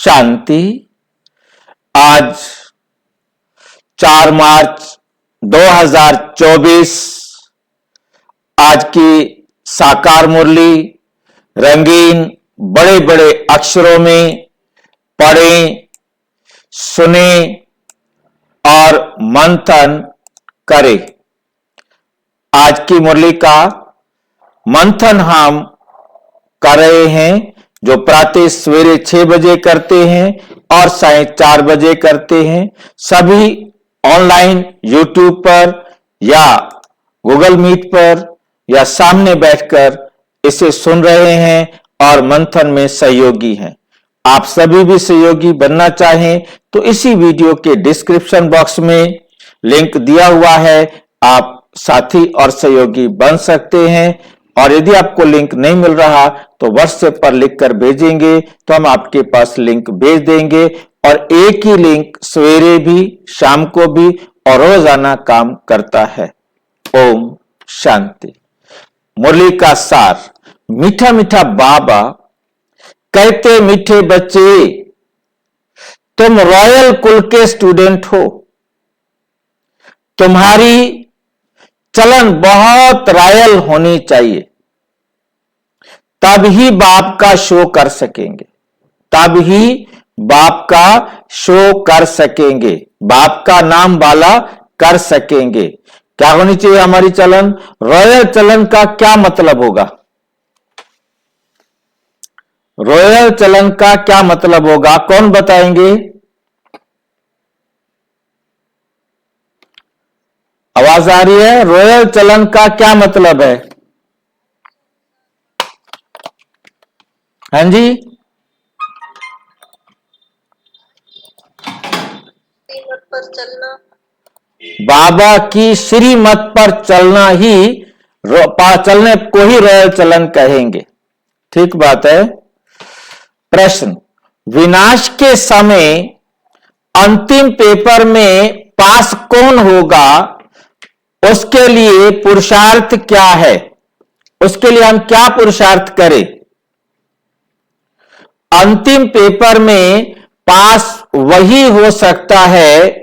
शांति। आज 4 मार्च 2024 आज की साकार मुरली रंगीन बड़े बड़े अक्षरों में पढ़ें, सुने और मंथन करें। आज की मुरली का मंथन हम कर रहे हैं, जो प्रातः सवेरे 6 बजे करते हैं और साढ़े 4 बजे करते हैं। सभी ऑनलाइन यूट्यूब पर या गूगल मीट पर या सामने बैठकर इसे सुन रहे हैं और मंथन में सहयोगी हैं। आप सभी भी सहयोगी बनना चाहें तो इसी वीडियो के डिस्क्रिप्शन बॉक्स में लिंक दिया हुआ है, आप साथी और सहयोगी बन सकते हैं। और यदि आपको लिंक नहीं मिल रहा तो व्हाट्सएप पर लिखकर भेजेंगे तो हम आपके पास लिंक भेज देंगे। और एक ही लिंक सवेरे भी, शाम को भी और रोजाना काम करता है। ओम शांति। मुरली का सार। मीठा मीठा बाबा कहते, मीठे बच्चे तुम रॉयल कुल के स्टूडेंट हो, तुम्हारी चलन बहुत रॉयल होनी चाहिए, तब ही बाप का शो कर सकेंगे, तब ही बाप का शो कर सकेंगे, बाप का नाम वाला कर सकेंगे। क्या होनी चाहिए हमारी चलन? रॉयल चलन का क्या मतलब होगा? रॉयल चलन का क्या मतलब होगा? कौन बताएंगे? आवाज आ रही है? रॉयल चलन का क्या मतलब है? हाँ जी, श्रीमत पर चलना, बाबा की श्रीमत पर चलना ही चलने को ही रॉयल चलन कहेंगे। ठीक बात है। प्रश्न, विनाश के समय अंतिम पेपर में पास कौन होगा, उसके लिए पुरुषार्थ क्या है? उसके लिए हम क्या पुरुषार्थ करें? अंतिम पेपर में पास वही हो सकता है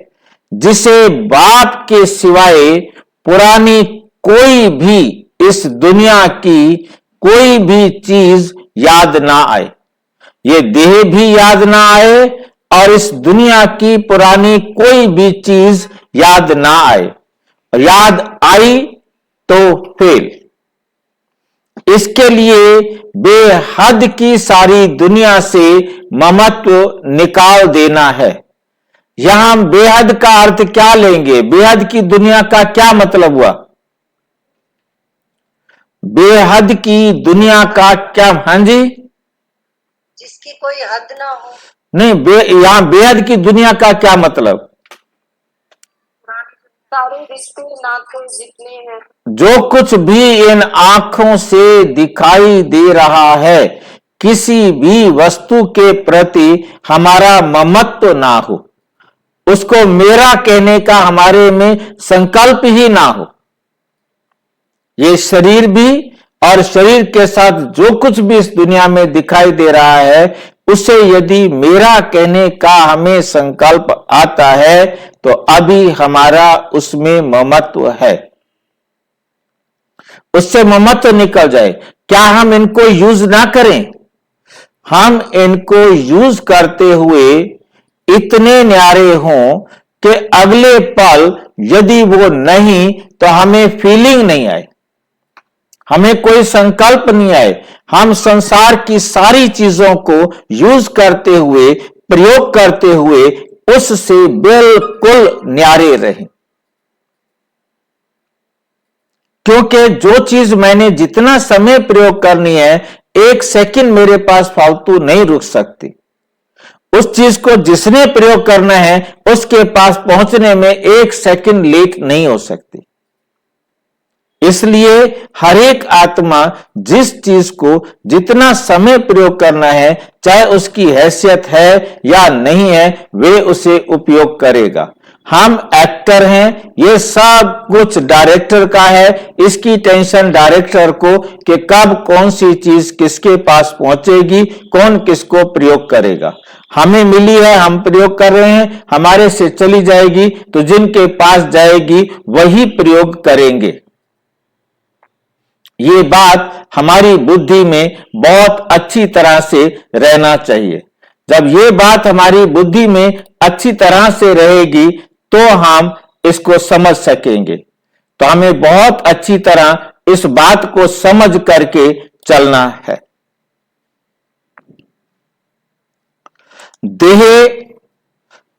जिसे बाप के सिवाय पुरानी कोई भी इस दुनिया की कोई भी चीज याद ना आए। ये देह भी याद ना आए और इस दुनिया की पुरानी कोई भी चीज याद ना आए। याद आई तो फेल। इसके लिए बेहद की सारी दुनिया से ममत्व निकाल देना है। यहां हम बेहद का अर्थ क्या लेंगे? बेहद की दुनिया का क्या मतलब हुआ? बेहद की दुनिया का क्या? हाँ जी, जिसकी कोई हद ना हो। नहीं, यहां बेहद की दुनिया का क्या मतलब? सारे रिश्ते नाते जितने हैं, जो कुछ भी इन आंखों से दिखाई दे रहा है, किसी भी वस्तु के प्रति हमारा ममत्व ना हो, उसको मेरा कहने का हमारे में संकल्प ही ना हो। ये शरीर भी और शरीर के साथ जो कुछ भी इस दुनिया में दिखाई दे रहा है, उसे यदि मेरा कहने का हमें संकल्प आता है तो अभी हमारा उसमें ममत्व है, उससे ममत्व निकल जाए। क्या हम इनको यूज ना करें? हम इनको यूज करते हुए इतने न्यारे हों कि अगले पल यदि वो नहीं तो हमें फीलिंग नहीं आए, हमें कोई संकल्प नहीं आए। हम संसार की सारी चीजों को यूज करते हुए, प्रयोग करते हुए उससे बिल्कुल न्यारे रहें। क्योंकि जो चीज मैंने जितना समय प्रयोग करनी है, 1 सेकंड मेरे पास फालतू नहीं रुक सकती। उस चीज को जिसने प्रयोग करना है उसके पास पहुंचने में 1 सेकंड लेट नहीं हो सकती। इसलिए हर एक आत्मा जिस चीज को जितना समय प्रयोग करना है, चाहे उसकी हैसियत है या नहीं है, वे उसे उपयोग करेगा। हम एक्टर हैं, ये सब कुछ डायरेक्टर का है। इसकी टेंशन डायरेक्टर को कि कब कौन सी चीज किसके पास पहुंचेगी, कौन किसको प्रयोग करेगा। हमें मिली है, हम प्रयोग कर रहे हैं, हमारे से चली जाएगी तो जिनके पास जाएगी वही प्रयोग करेंगे। ये बात हमारी बुद्धि में बहुत अच्छी तरह से रहना चाहिए। जब ये बात हमारी बुद्धि में अच्छी तरह से रहेगी तो हम इसको समझ सकेंगे। तो हमें बहुत अच्छी तरह इस बात को समझ करके चलना है। देह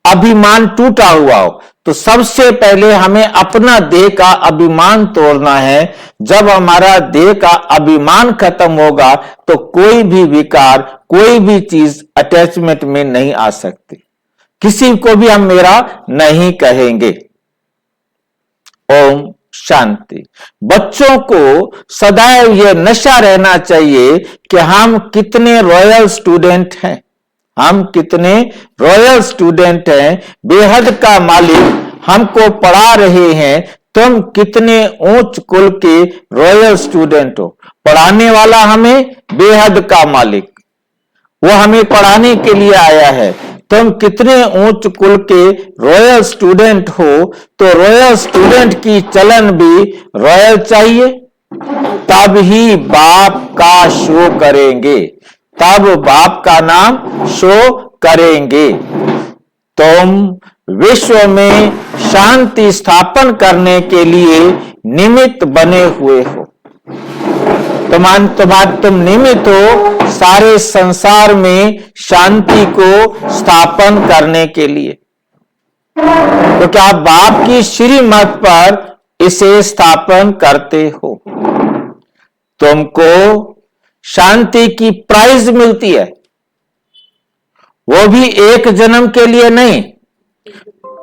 अभिमान टूटा हुआ हो तो सबसे पहले हमें अपना देह का अभिमान तोड़ना है। जब हमारा देह का अभिमान खत्म होगा तो कोई भी विकार, कोई भी चीज अटैचमेंट में नहीं आ सकती। किसी को भी हम मेरा नहीं कहेंगे। ओम शांति। बच्चों को सदैव यह नशा रहना चाहिए कि हम कितने रॉयल स्टूडेंट हैं, हम कितने रॉयल स्टूडेंट हैं। बेहद का मालिक हमको पढ़ा रहे हैं, तुम कितने ऊंच कुल के रॉयल स्टूडेंट हो। पढ़ाने वाला हमें बेहद का मालिक, वो हमें पढ़ाने के लिए आया है। तुम कितने ऊंच कुल के रॉयल स्टूडेंट हो। तो रॉयल स्टूडेंट की चलन भी रॉयल चाहिए, तब ही बाप का शो करेंगे, तब बाप का नाम शो करेंगे। तुम विश्व में शांति स्थापन करने के लिए निमित्त बने हुए हो। तुम निमित्त हो सारे संसार में शांति को स्थापन करने के लिए। तो क्या आप बाप की श्रीमत पर इसे स्थापन करते हो? तुमको शांति की प्राइज मिलती है, वो भी एक जन्म के लिए नहीं,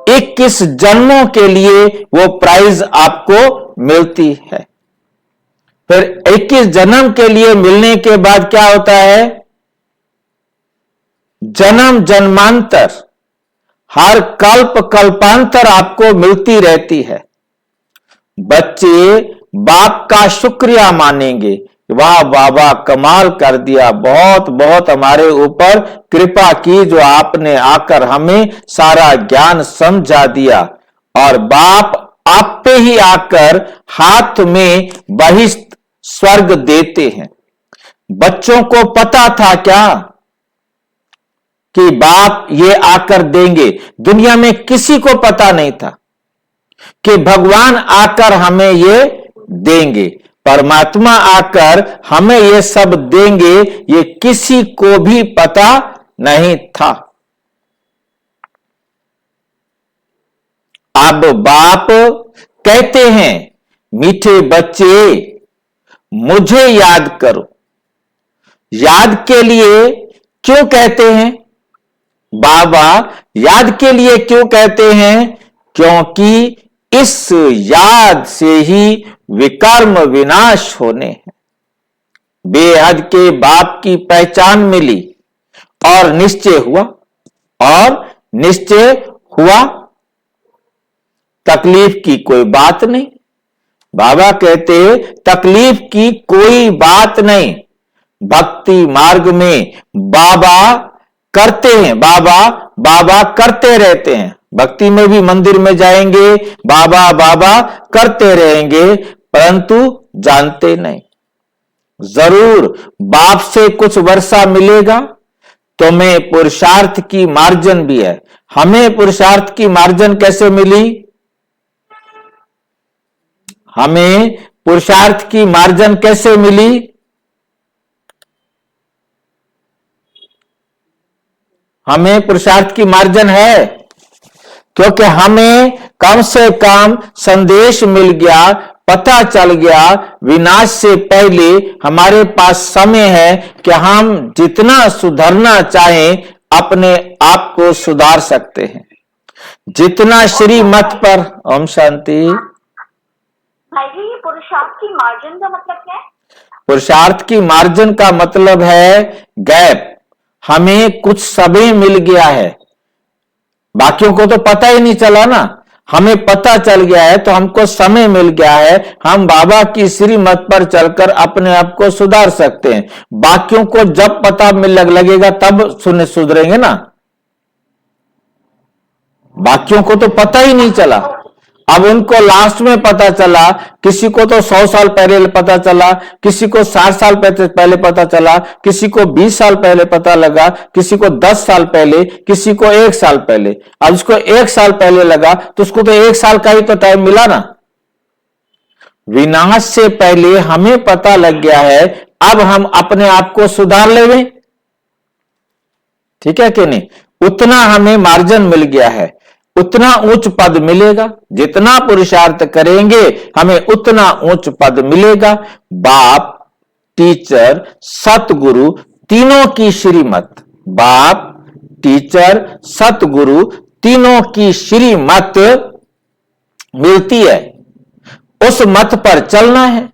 21 जन्मों के लिए वो प्राइज आपको मिलती है। फिर 21 जन्म के लिए मिलने के बाद क्या होता है? जन्म जन्मांतर, हर कल्प कल्पांतर आपको मिलती रहती है। बच्चे बाप का शुक्रिया मानेंगे, वाह बाबा कमाल कर दिया, बहुत बहुत हमारे ऊपर कृपा की जो आपने आकर हमें सारा ज्ञान समझा दिया। और बाप आप पे ही आकर हाथ में बहिष्ठ स्वर्ग देते हैं। बच्चों को पता था क्या कि बाप ये आकर देंगे? दुनिया में किसी को पता नहीं था कि भगवान आकर हमें ये देंगे, परमात्मा आकर हमें ये सब देंगे, ये किसी को भी पता नहीं था। अब बाप कहते हैं, मीठे बच्चे मुझे याद करो। याद के लिए क्यों कहते हैं? बाबा याद के लिए क्यों कहते हैं? क्योंकि इस याद से ही विकर्म विनाश होने हैं। बेहद के बाप की पहचान मिली और निश्चय हुआ, और निश्चय हुआ, तकलीफ की कोई बात नहीं। बाबा कहते तकलीफ की कोई बात नहीं। भक्ति मार्ग में बाबा करते हैं, बाबा बाबा करते रहते हैं। भक्ति में भी मंदिर में जाएंगे, बाबा बाबा करते रहेंगे, परंतु जानते नहीं। जरूर बाप से कुछ वर्षा मिलेगा। तुम्हें पुरुषार्थ की मार्जन भी है। हमें पुरुषार्थ की मार्जन कैसे मिली? हमें पुरुषार्थ की मार्जन कैसे मिली? हमें पुरुषार्थ की मार्जन है क्योंकि हमें कम से कम संदेश मिल गया, पता चल गया विनाश से पहले हमारे पास समय है कि हम जितना सुधरना चाहें अपने आप को सुधार सकते हैं। जितना श्रीमत पर। ओम शांति। भाई जी, ये पुरुषार्थ की मार्जिन का मतलब क्या है? पुरुषार्थ की मार्जिन का मतलब है गैप। हमें कुछ समय मिल गया है, बाकियों को तो पता ही नहीं चला ना। हमें पता चल गया है तो हमको समय मिल गया है, हम बाबा की श्रीमत पर चलकर अपने आप को सुधार सकते हैं। बाकियों को जब पता लगेगा तब सुधरेंगे ना। बाकियों को तो पता ही नहीं चला, अब उनको लास्ट में पता चला। किसी को तो 100 साल पहले पता चला, किसी को 60 साल पहले पता चला, किसी को 20 साल पहले पता लगा, किसी को 10 साल पहले, किसी को 1 साल पहले। अब इसको 1 साल पहले लगा तो उसको तो 1 साल का ही तो टाइम मिला ना। विनाश से पहले हमें पता लग गया है, अब हम अपने आप को सुधार लेंगे, ठीक है कि नहीं। उतना हमें मार्जिन मिल गया है, उतना उच्च पद मिलेगा। जितना पुरुषार्थ करेंगे हमें उतना उच्च पद मिलेगा। बाप, टीचर, सतगुरु तीनों की श्रीमत, बाप, टीचर, सतगुरु तीनों की श्रीमत मिलती है। उस मत पर चलना है,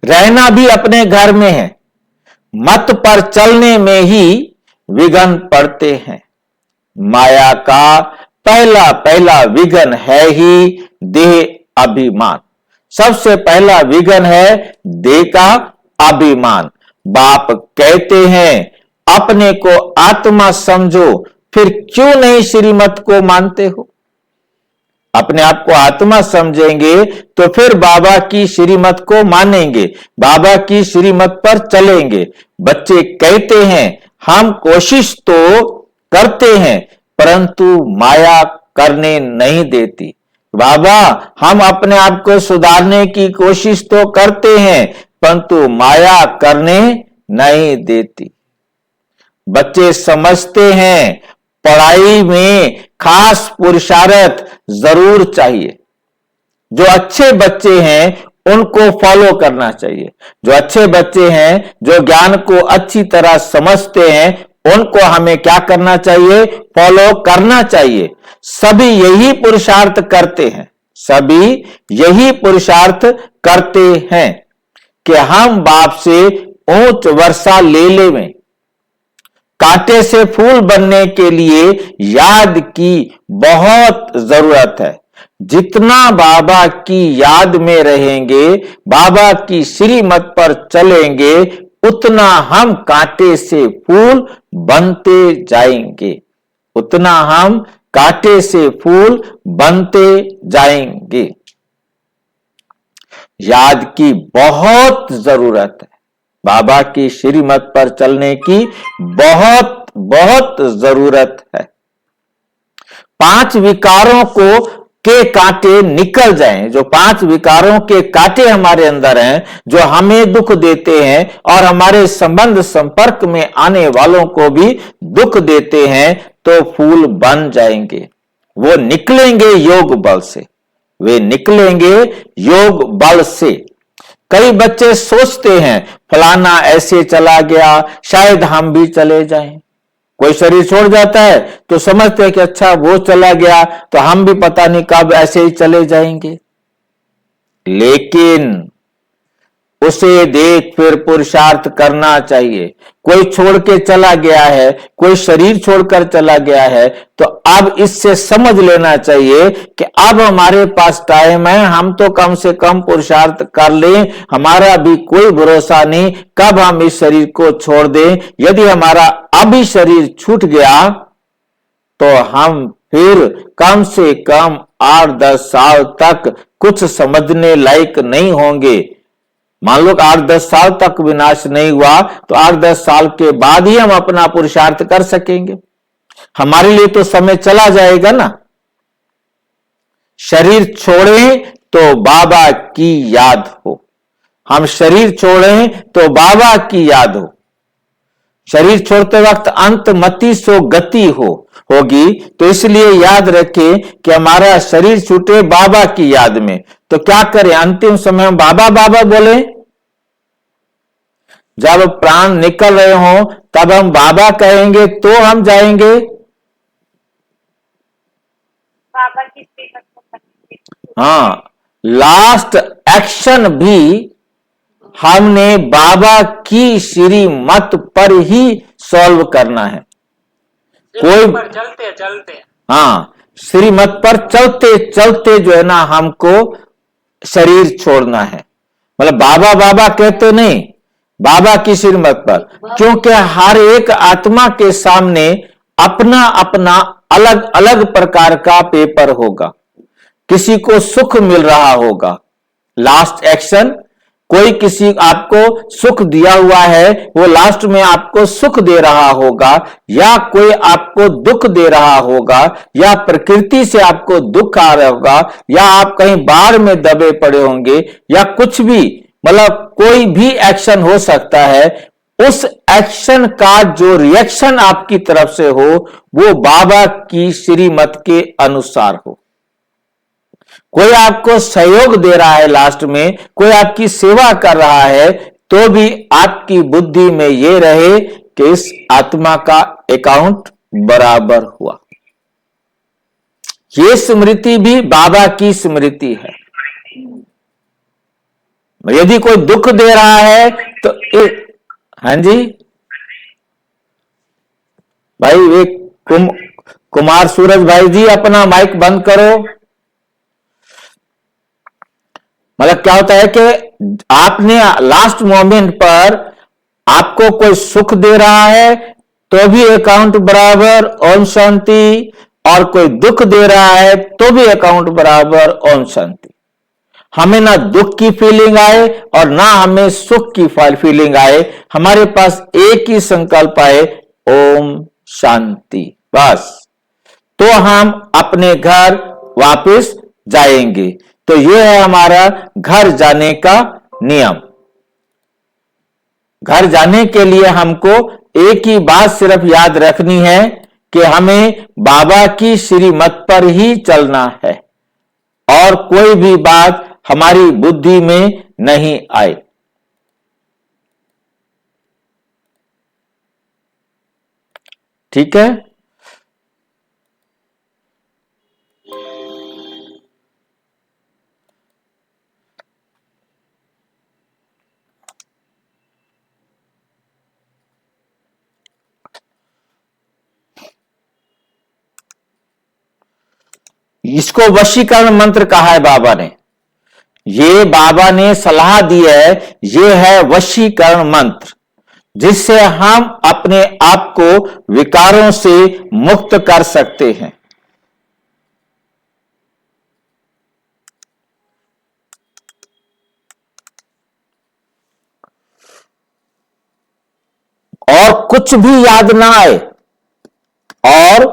रहना भी अपने घर में है। मत पर चलने में ही विघ्न पड़ते हैं। माया का पहला विघ्न है ही देह अभिमान। सबसे पहला विघ्न है देह का अभिमान। बाप कहते हैं अपने को आत्मा समझो, फिर क्यों नहीं श्रीमत को मानते हो। अपने आप को आत्मा समझेंगे तो फिर बाबा की श्रीमत को मानेंगे, बाबा की श्रीमत पर चलेंगे। बच्चे कहते हैं हम कोशिश तो करते हैं परंतु माया करने नहीं देती। बाबा हम अपने आप को सुधारने की कोशिश तो करते हैं परंतु माया करने नहीं देती। बच्चे समझते हैं पढ़ाई में खास पुरुषार्थ जरूर चाहिए। जो अच्छे बच्चे हैं उनको फॉलो करना चाहिए। जो अच्छे बच्चे हैं, जो ज्ञान को अच्छी तरह समझते हैं, उनको हमें क्या करना चाहिए, फॉलो करना चाहिए। सभी यही पुरुषार्थ करते हैं, सभी यही पुरुषार्थ करते हैं कि हम बाप से ऊंच वर्षा ले लें। कांटे से फूल बनने के लिए याद की बहुत जरूरत है। जितना बाबा की याद में रहेंगे, बाबा की श्रीमत पर चलेंगे, उतना हम कांटे से फूल बनते जाएंगे, उतना हम कांटे से फूल बनते जाएंगे। याद की बहुत जरूरत है, बाबा की श्रीमत पर चलने की बहुत बहुत जरूरत है। 5 विकारों के कांटे निकल जाएं। जो 5 विकारों के कांटे हमारे अंदर हैं, जो हमें दुख देते हैं और हमारे संबंध संपर्क में आने वालों को भी दुख देते हैं, तो फूल बन जाएंगे। वो निकलेंगे योग बल से, वे निकलेंगे योग बल से। कई बच्चे सोचते हैं फलाना ऐसे चला गया, शायद हम भी चले जाएं। कोई शरीर छोड़ जाता है तो समझते हैं कि अच्छा वो चला गया तो हम भी पता नहीं कब ऐसे ही चले जाएंगे। लेकिन उसे देख फिर पुरुषार्थ करना चाहिए। कोई छोड़ के चला गया है, कोई शरीर छोड़कर चला गया है, तो अब इससे समझ लेना चाहिए कि अब हमारे पास टाइम है, हम तो कम से कम पुरुषार्थ कर लें। हमारा भी कोई भरोसा नहीं कब हम इस शरीर को छोड़ दें। यदि हमारा अभी शरीर छूट गया तो हम फिर कम से कम 8-10 साल तक कुछ समझने लायक नहीं होंगे। मान लो 8-10 साल तक विनाश नहीं हुआ तो 8-10 साल के बाद ही हम अपना पुरुषार्थ कर सकेंगे। हमारे लिए तो समय चला जाएगा ना। शरीर छोड़ें तो बाबा की याद हो, हम शरीर छोड़ें तो बाबा की याद हो। शरीर छोड़ते वक्त अंत मति सो गति होगी, तो इसलिए याद रखें कि हमारा शरीर छूटे बाबा की याद में। तो क्या करें, अंतिम समय हम बाबा बाबा बोले। जब प्राण निकल रहे हो तब हम बाबा कहेंगे तो हम जाएंगे। बाबा की श्रीमत को करेंगे। हाँ, लास्ट एक्शन भी हमने बाबा की श्रीमत पर ही सॉल्व करना है। कोई पर चलते चलते, हाँ, श्रीमत पर चलते चलते जो है ना हमको शरीर छोड़ना है। मतलब बाबा बाबा कहते नहीं, बाबा की श्रीमत पर, क्योंकि हर एक आत्मा के सामने अपना अपना अलग अलग प्रकार का पेपर होगा। किसी को सुख मिल रहा होगा, लास्ट एक्शन, कोई किसी आपको सुख दिया हुआ है, वो लास्ट में आपको सुख दे रहा होगा, या कोई आपको दुख दे रहा होगा, या प्रकृति से आपको दुख आ रहा होगा, या आप कहीं बाढ़ में दबे पड़े होंगे, या कुछ भी, मतलब कोई भी एक्शन हो सकता है। उस एक्शन का जो रिएक्शन आपकी तरफ से हो वो बाबा की श्रीमत के अनुसार हो। कोई आपको सहयोग दे रहा है, लास्ट में कोई आपकी सेवा कर रहा है, तो भी आपकी बुद्धि में यह रहे कि इस आत्मा का अकाउंट बराबर हुआ। यह स्मृति भी बाबा की स्मृति है। यदि कोई दुख दे रहा है तो हाँ जी भाई, एक कुमार सूरज भाई जी अपना माइक बंद करो। मतलब क्या होता है कि आपने लास्ट मोमेंट पर आपको कोई सुख दे रहा है तो भी अकाउंट बराबर, ओम शांति, और कोई दुख दे रहा है तो भी अकाउंट बराबर, ओम शांति। हमें ना दुख की फीलिंग आए और ना हमें सुख की फीलिंग आए, हमारे पास एक ही संकल्प आए, ओम शांति, बस। तो हम अपने घर वापस जाएंगे। तो यह है हमारा घर जाने का नियम। घर जाने के लिए हमको एक ही बात सिर्फ याद रखनी है कि हमें बाबा की श्रीमत पर ही चलना है और कोई भी बात हमारी बुद्धि में नहीं आए। ठीक है। इसको वशीकरण मंत्र कहा है बाबा ने। ये बाबा ने सलाह दी है, ये है वशीकरण मंत्र, जिससे हम अपने आप को विकारों से मुक्त कर सकते हैं। और कुछ भी याद ना आए, और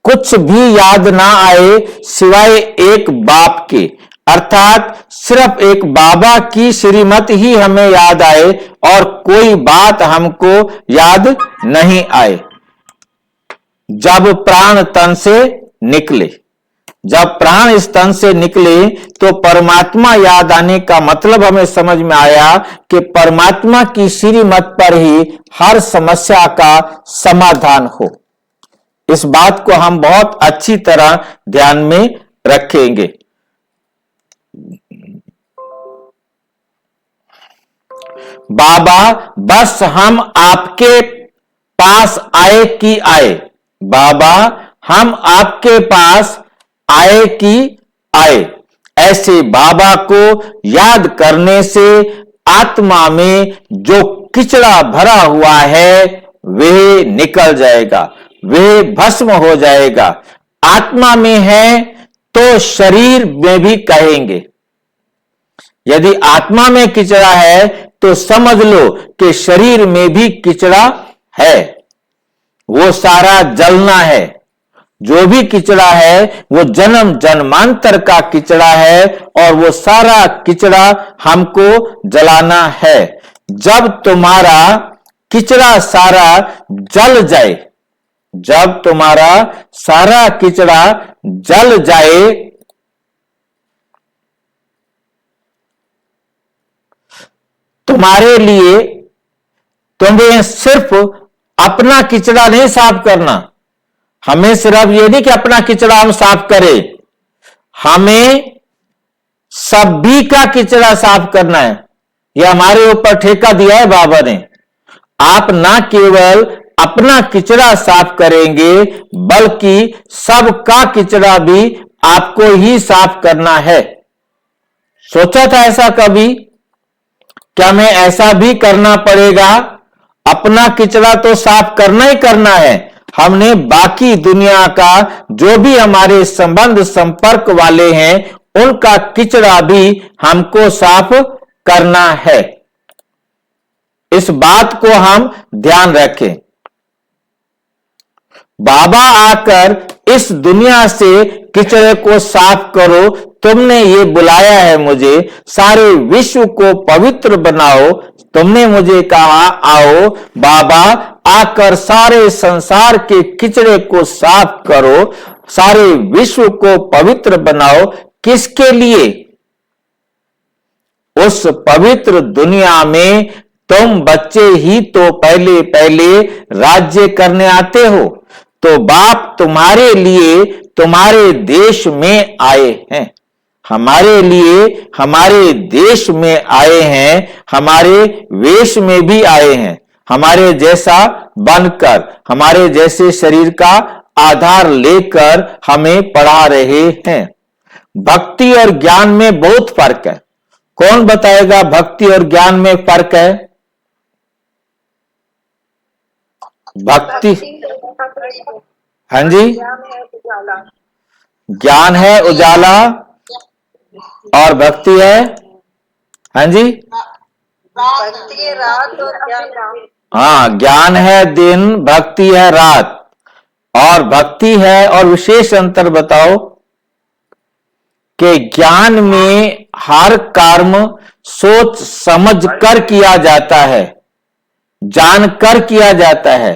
कुछ भी याद ना आए सिवाय एक बाप के, अर्थात सिर्फ एक बाबा की श्रीमत ही हमें याद आए और कोई बात हमको याद नहीं आए। जब प्राण तन से निकले, जब प्राण इस तन से निकले तो परमात्मा याद आने का मतलब हमें समझ में आया कि परमात्मा की श्रीमत पर ही हर समस्या का समाधान हो। इस बात को हम बहुत अच्छी तरह ध्यान में रखेंगे। बाबा बस हम आपके पास आए कि आए, बाबा हम आपके पास आए कि आए, ऐसे बाबा को याद करने से आत्मा में जो किचड़ा भरा हुआ है वह निकल जाएगा, वे भस्म हो जाएगा। आत्मा में है तो शरीर में भी कहेंगे। यदि आत्मा में किचड़ा है तो समझ लो कि शरीर में भी किचड़ा है, वो सारा जलना है। जो भी किचड़ा है वो जन्म जन्मांतर का किचड़ा है और वो सारा किचड़ा हमको जलाना है। जब तुम्हारा किचड़ा सारा जल जाए, जब तुम्हारा सारा किचड़ा जल जाए तुम्हारे लिए, तुम्हें सिर्फ अपना किचड़ा नहीं साफ करना। हमें सिर्फ ये नहीं कि अपना किचड़ा हम साफ करें, हमें सभी का किचड़ा साफ करना है। यह हमारे ऊपर ठेका दिया है बाबा ने। आप ना केवल अपना किचड़ा साफ करेंगे, बल्कि सबका किचड़ा भी आपको ही साफ करना है। सोचा था ऐसा कभी? क्या मैं ऐसा भी करना पड़ेगा? अपना किचड़ा तो साफ करना ही करना है। हमने बाकी दुनिया का जो भी हमारे संबंध संपर्क वाले हैं उनका किचड़ा भी हमको साफ करना है। इस बात को हम ध्यान रखें। बाबा आकर इस दुनिया से किचड़े को साफ करो, तुमने ये बुलाया है मुझे, सारे विश्व को पवित्र बनाओ। तुमने मुझे कहा आओ बाबा, आकर सारे संसार के किचड़े को साफ करो, सारे विश्व को पवित्र बनाओ। किसके लिए? उस पवित्र दुनिया में तुम बच्चे ही तो पहले पहले राज्य करने आते हो। तो बाप तुम्हारे लिए तुम्हारे देश में आए हैं, हमारे लिए हमारे देश में आए हैं, हमारे वेश में भी आए हैं, हमारे जैसा बनकर, हमारे जैसे शरीर का आधार लेकर हमें पढ़ा रहे हैं। भक्ति और ज्ञान में बहुत फर्क है। कौन बताएगा भक्ति और ज्ञान में फर्क है? भक्ति, हाँ जी, ज्ञान है उजाला और भक्ति है, हाँ जी, भक्ति है रात और ज्ञान। हाँ, ज्ञान है दिन, भक्ति है रात। और भक्ति है, और विशेष अंतर बताओ कि ज्ञान में हर कर्म सोच समझ कर किया जाता है, जानकर किया जाता है,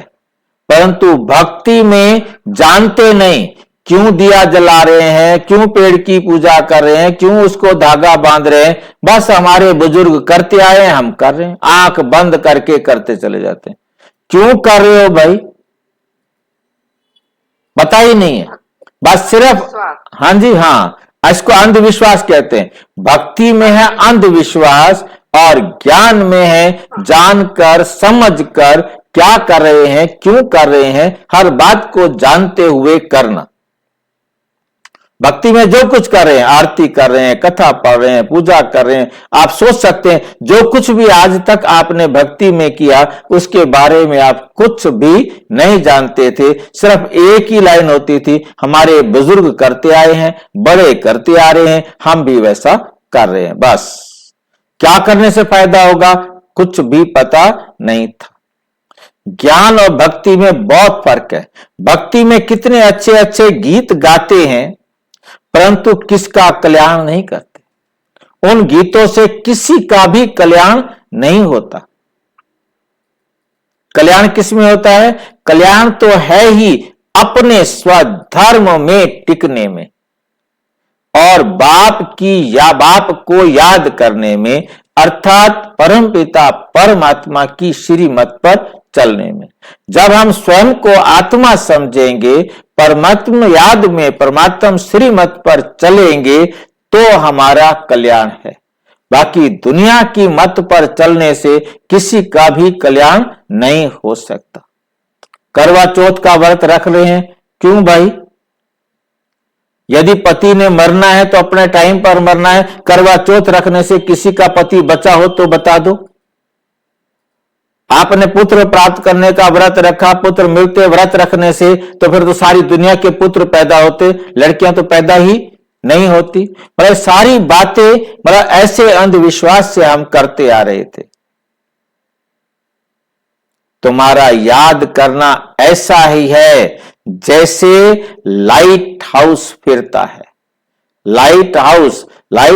परंतु भक्ति में जानते नहीं। क्यों दिया जला रहे हैं, क्यों पेड़ की पूजा कर रहे हैं, क्यों उसको धागा बांध रहे हैं, बस हमारे बुजुर्ग करते आए हैं, हम कर रहे हैं, आंख बंद करके करते चले जाते हैं। क्यों कर रहे हो भाई? पता ही नहीं है, बस सिर्फ, हाँ जी, हाँ, इसको अंधविश्वास कहते हैं। भक्ति में है अंधविश्वास और ज्ञान में है जानकर समझकर क्या कर रहे हैं, क्यों कर रहे हैं, हर बात को जानते हुए करना। भक्ति में जो कुछ कर रहे हैं, आरती कर रहे हैं, कथा पढ़ रहे हैं, पूजा कर रहे हैं, आप सोच सकते हैं जो कुछ भी आज तक आपने भक्ति में किया उसके बारे में आप कुछ भी नहीं जानते थे। सिर्फ एक ही लाइन होती थी, हमारे बुजुर्ग करते आए हैं, बड़े करते आ रहे हैं, हम भी वैसा कर रहे हैं। बस क्या करने से फायदा होगा, कुछ भी पता नहीं था। ज्ञान और भक्ति में बहुत फर्क है। भक्ति में कितने अच्छे अच्छे गीत गाते हैं, परंतु किसका कल्याण नहीं करते। उन गीतों से किसी का भी कल्याण नहीं होता। कल्याण किस में होता है? कल्याण तो है ही अपने स्वधर्म में टिकने में और बाप को याद करने में, अर्थात परमपिता परमात्मा की श्रीमत पर चलने में। जब हम स्वयं को आत्मा समझेंगे, परमात्मा याद में परमात्मा श्रीमत पर चलेंगे तो हमारा कल्याण है। बाकी दुनिया की मत पर चलने से किसी का भी कल्याण नहीं हो सकता। करवा चौथ का व्रत रख रहे हैं, क्यों भाई? यदि पति ने मरना है तो अपने टाइम पर मरना है। करवा चौथ रखने से किसी का पति बचा हो तो बता दो। आपने पुत्र प्राप्त करने का व्रत रखा, पुत्र मिलते व्रत रखने से तो फिर तो सारी दुनिया के पुत्र पैदा होते, लड़कियां तो पैदा ही नहीं होती। मतलब सारी बातें मतलब ऐसे अंधविश्वास से हम करते आ रहे थे। तुम्हारा याद करना ऐसा ही है जैसे लाइट हाउस फिरता है। लाइट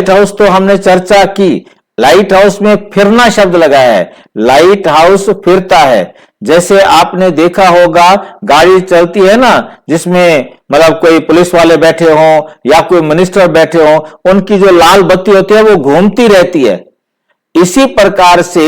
हाउस तो हमने चर्चा की। लाइट हाउस में फिरना शब्द लगाया है। लाइट हाउस फिरता है। जैसे आपने देखा होगा गाड़ी चलती है ना, जिसमें मतलब कोई पुलिस वाले बैठे हों या कोई मिनिस्टर बैठे हों, उनकी जो लाल बत्ती होती है वो घूमती रहती है। इसी प्रकार से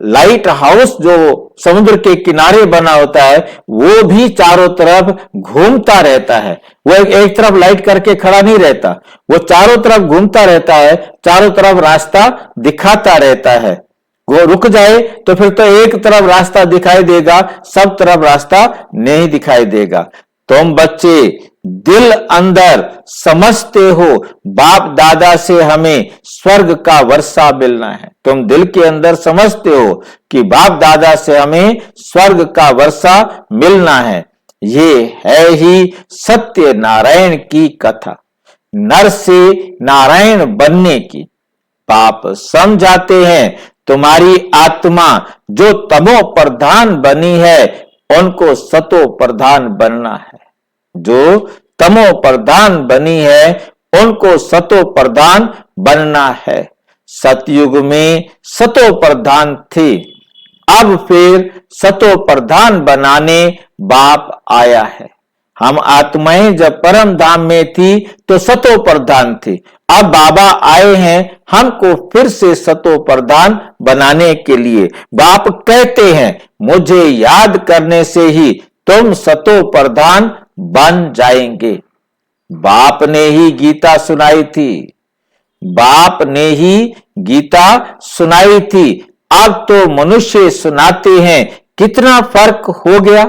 लाइट हाउस जो समुद्र के किनारे बना होता है वो भी चारों तरफ घूमता रहता है। वो एक तरफ लाइट करके खड़ा नहीं रहता, वो चारों तरफ घूमता रहता है, चारों तरफ रास्ता दिखाता रहता है। वो रुक जाए तो फिर तो एक तरफ रास्ता दिखाई देगा, सब तरफ रास्ता नहीं दिखाई देगा। तुम बच्चे दिल अंदर समझते हो बाप दादा से हमें स्वर्ग का वर्षा मिलना है। तुम दिल के अंदर समझते हो कि बाप दादा से हमें स्वर्ग का वर्षा मिलना है। ये है ही सत्य नारायण की कथा, नर से नारायण बनने की। बाप समझाते हैं तुम्हारी आत्मा जो तमो प्रधान बनी है उनको सतो प्रधान बनना है। जो तमो प्रधान बनी है उनको सतो प्रधान बनना है। सतयुग में सतो प्रधान थे, अब फिर सतो प्रधान बनाने बाप आया है। हम आत्माएं जब परम धाम में थी तो सतो प्रधान थी, अब बाबा आए हैं हमको फिर से सतो प्रधान बनाने के लिए। बाप कहते हैं मुझे याद करने से ही तुम सतो प्रधान बन जाएंगे। बाप ने ही गीता सुनाई थी, बाप ने ही गीता सुनाई थी, अब तो मनुष्य सुनाते हैं। कितना फर्क हो गया।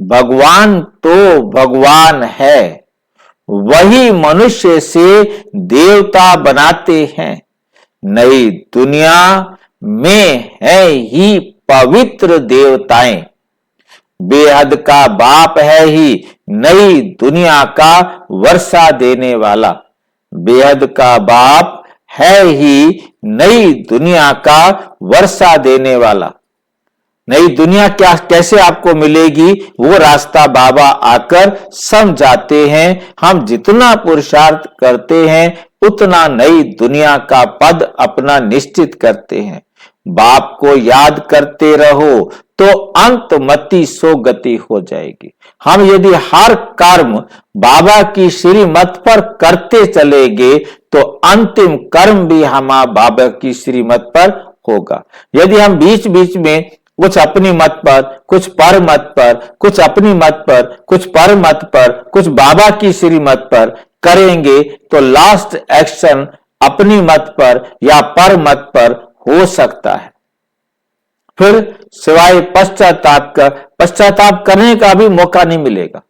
भगवान तो भगवान है, वही मनुष्य से देवता बनाते हैं। नई दुनिया में है ही पवित्र देवताएं। बेहद का बाप है ही नई दुनिया का वर्षा देने वाला। बेहद का बाप है ही नई दुनिया का वर्षा देने वाला। नई दुनिया क्या कैसे आपको मिलेगी वो रास्ता बाबा आकर समझाते हैं। हम जितना पुरुषार्थ करते हैं उतना नई दुनिया का पद अपना निश्चित करते हैं। बाप को याद करते रहो तो अंतमति सो गति हो जाएगी। हम यदि हर कर्म बाबा की श्रीमत पर करते चलेंगे तो अंतिम कर्म भी हमारा बाबा की श्रीमत पर होगा। यदि हम बीच बीच में कुछ अपनी मत पर, कुछ पर मत पर, कुछ अपनी मत पर, कुछ पर मत पर, कुछ बाबा की श्रीमत पर करेंगे तो लास्ट एक्शन अपनी मत पर या पर मत पर हो सकता है। फिर सिवाय पश्चाताप करने का भी मौका नहीं मिलेगा।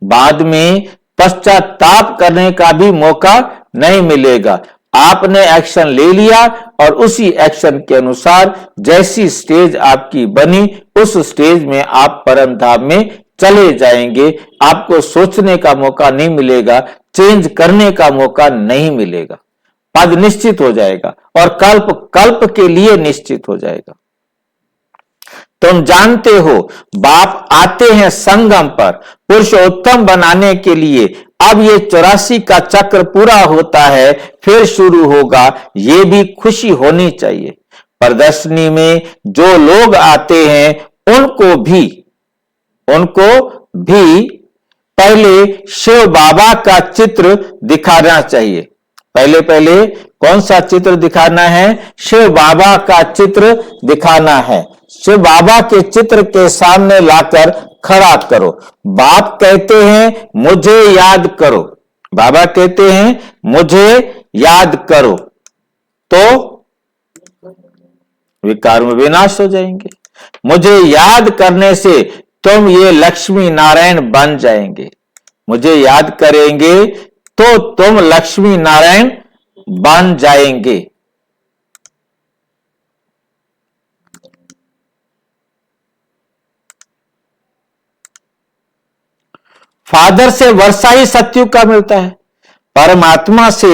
बाद में पश्चाताप करने का भी मौका नहीं मिलेगा। आपने एक्शन ले लिया और उसी एक्शन के अनुसार जैसी स्टेज आपकी बनी उस स्टेज में आप परम धाम में चले जाएंगे। आपको सोचने का मौका नहीं मिलेगा, चेंज करने का मौका नहीं मिलेगा। पद निश्चित हो जाएगा और कल्प कल्प के लिए निश्चित हो जाएगा। तुम जानते हो बाप आते हैं संगम पर पुरुषोत्तम बनाने के लिए। अब ये 84 का चक्र पूरा होता है, फिर शुरू होगा। ये भी खुशी होनी चाहिए। प्रदर्शनी में जो लोग आते हैं उनको भी पहले शिव बाबा का चित्र दिखाना चाहिए। पहले कौन सा चित्र दिखाना है? शिव बाबा का चित्र दिखाना है। शिव बाबा के चित्र के सामने लाकर खड़ा करो। बाप कहते हैं मुझे याद करो, बाबा कहते हैं मुझे याद करो, तो विकार में विनाश हो जाएंगे। मुझे याद करने से तुम ये लक्ष्मी नारायण बन जाएंगे। मुझे याद करेंगे तो तुम लक्ष्मी नारायण बन जाएंगे। फादर से वर्षा ही सतयुग का मिलता है। परमात्मा से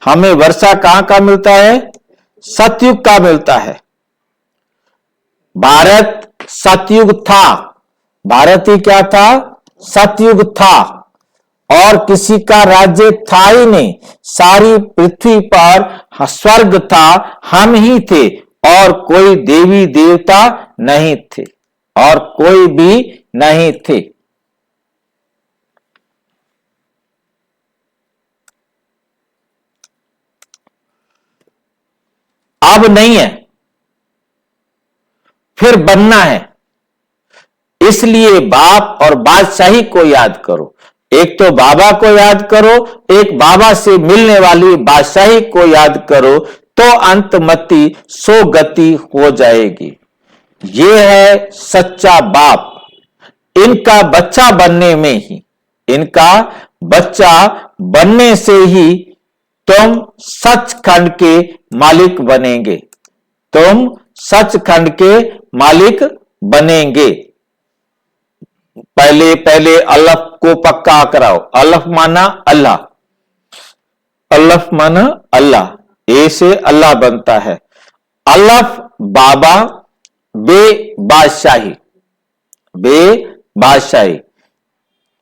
हमें वर्षा कहां का मिलता है? सतयुग का मिलता है। भारत सतयुग था, भारत ही क्या था? सतयुग था और किसी का राज्य था ही नहीं। सारी पृथ्वी पर स्वर्ग था, हम ही थे और कोई देवी देवता नहीं थे और कोई भी नहीं थे। अब नहीं है, फिर बनना है। इसलिए बाप और बादशाही को याद करो। एक तो बाबा को याद करो, एक बाबा से मिलने वाली बादशाही को याद करो, तो अंतमति सो गति हो जाएगी। ये है सच्चा बाप। इनका बच्चा बनने में ही, इनका बच्चा बनने से ही तुम सचखंड के मालिक बनेंगे, तुम सचखंड के मालिक बनेंगे। पहले पहले अलफ को पक्का कराओ। अलफ माना अल्लाह, अलफ माना अल्लाह, ए से अल्लाह बनता है। अलफ बाबा, बे बादशाही, बे बादशाही।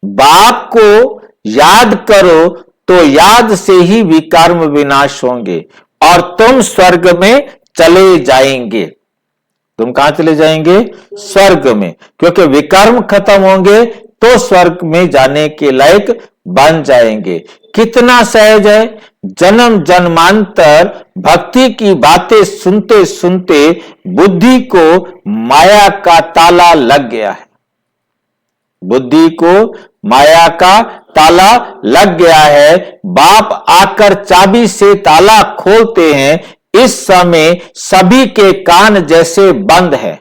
बाप को याद करो तो याद से ही विकर्म विनाश होंगे और तुम स्वर्ग में चले जाएंगे। तुम कहां चले जाएंगे? स्वर्ग में, क्योंकि विकर्म खत्म होंगे तो स्वर्ग में जाने के लायक बन जाएंगे। कितना सहज है। जन्म जन्मांतर भक्ति की बातें सुनते सुनते बुद्धि को माया का ताला लग गया है, बुद्धि को माया का ताला लग गया है। बाप आकर चाबी से ताला खोलते हैं। इस समय सभी के कान जैसे बंद है।